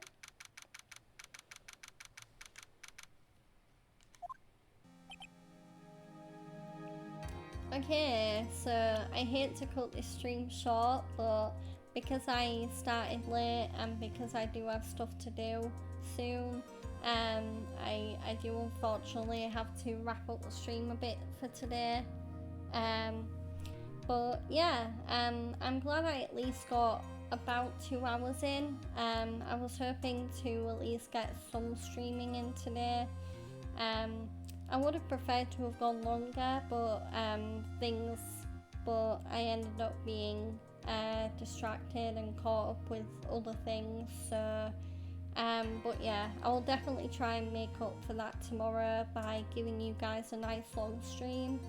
Okay, so I hate to cut this stream short, but because I started late and because I do have stuff to do soon, I do unfortunately have to wrap up the stream a bit for today. But yeah, I'm glad I at least got about 2 hours in. I was hoping to at least get some streaming in today. I would have preferred to have gone longer, but I ended up being distracted and caught up with other things. So, but yeah, I will definitely try and make up for that tomorrow by giving you guys a nice long stream.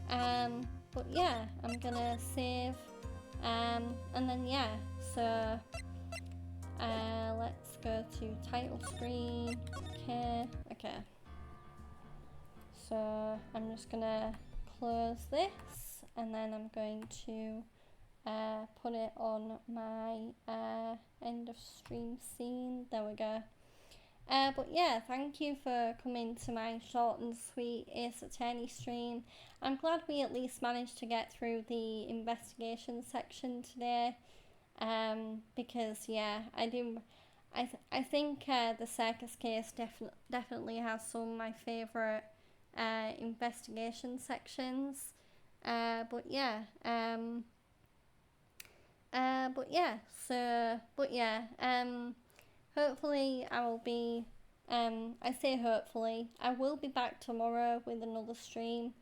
But yeah, I'm gonna save, and then yeah, so let's go to title screen. Okay. So I'm just gonna close this, and then I'm going to put it on my end of stream scene. There we go. But yeah, thank you for coming to my short and sweet Ace Attorney stream. I'm glad we at least managed to get through the investigation section today. Because yeah, I think the circus case definitely has some of my favourite investigation sections. But yeah, hopefully I will be, I say hopefully, I will be back tomorrow with another stream.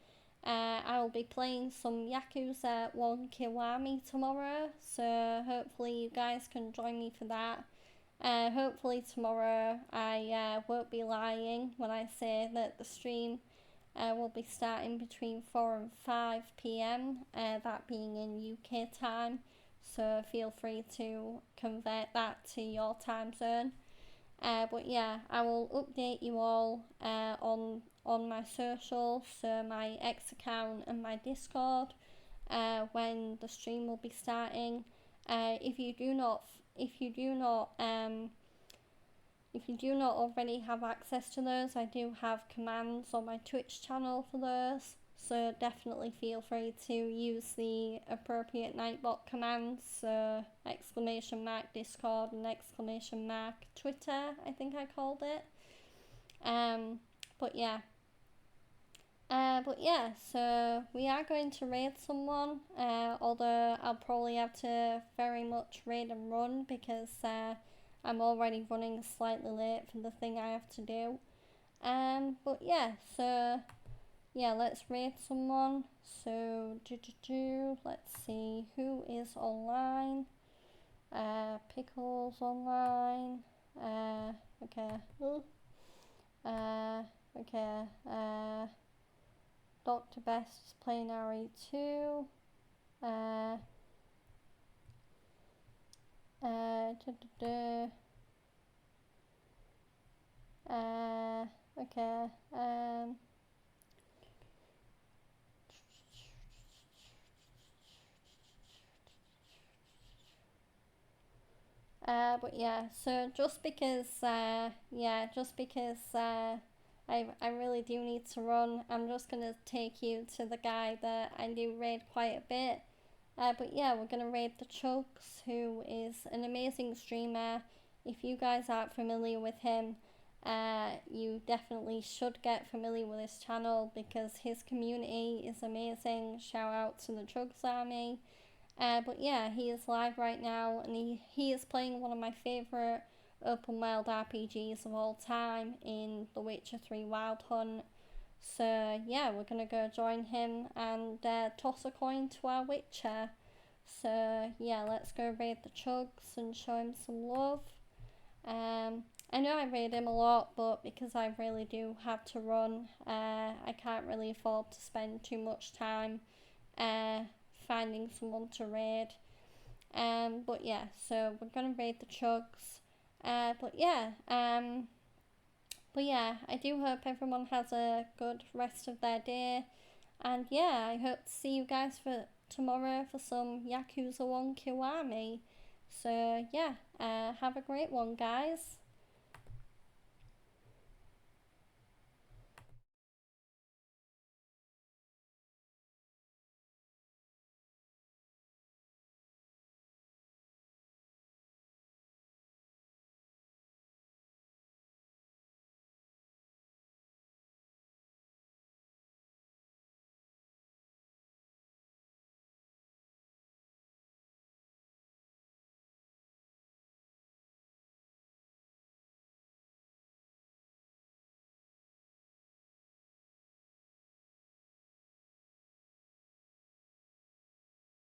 I will be playing some Yakuza 1 Kiwami tomorrow, so hopefully you guys can join me for that. Hopefully tomorrow I won't be lying when I say that the stream will be starting between 4 and 5 p.m, that being in UK time, so feel free to convert that to your time zone. But yeah, I will update you all on my socials, so my X account and my Discord, when the stream will be starting. If you do not already have access to those, I do have commands on my Twitch channel for those, so definitely feel free to use the appropriate Nightbot commands, so !Discord and !Twitter, I think I called it. But yeah, so we are going to raid someone, although I'll probably have to very much raid and run because I'm already running slightly late for the thing I have to do. But yeah, so yeah, let's raid someone. So let's see who is online. Pickles online. Okay. Okay. Dr. Best is playing RE2. Okay. But yeah, so just because I really do need to run, I'm just gonna take you to the guy that I do raid quite a bit. But yeah, we're gonna raid the Chugs, who is an amazing streamer. If you guys aren't familiar with him, you definitely should get familiar with his channel because his community is amazing. Shout out to the Chugs Army. But yeah, he is live right now, and he is playing one of my favourite open world RPGs of all time in The Witcher 3 Wild Hunt. So yeah, we're gonna go join him and toss a coin to our Witcher. So yeah, let's go raid the Chugs and show him some love. I know I raid him a lot, but because I really do have to run, I can't really afford to spend too much time finding someone to raid. But yeah, so we're gonna raid the Chugs. But yeah, I do hope everyone has a good rest of their day. And yeah, I hope to see you guys for tomorrow for some Yakuza 1 Kiwami. So yeah, have a great one, guys.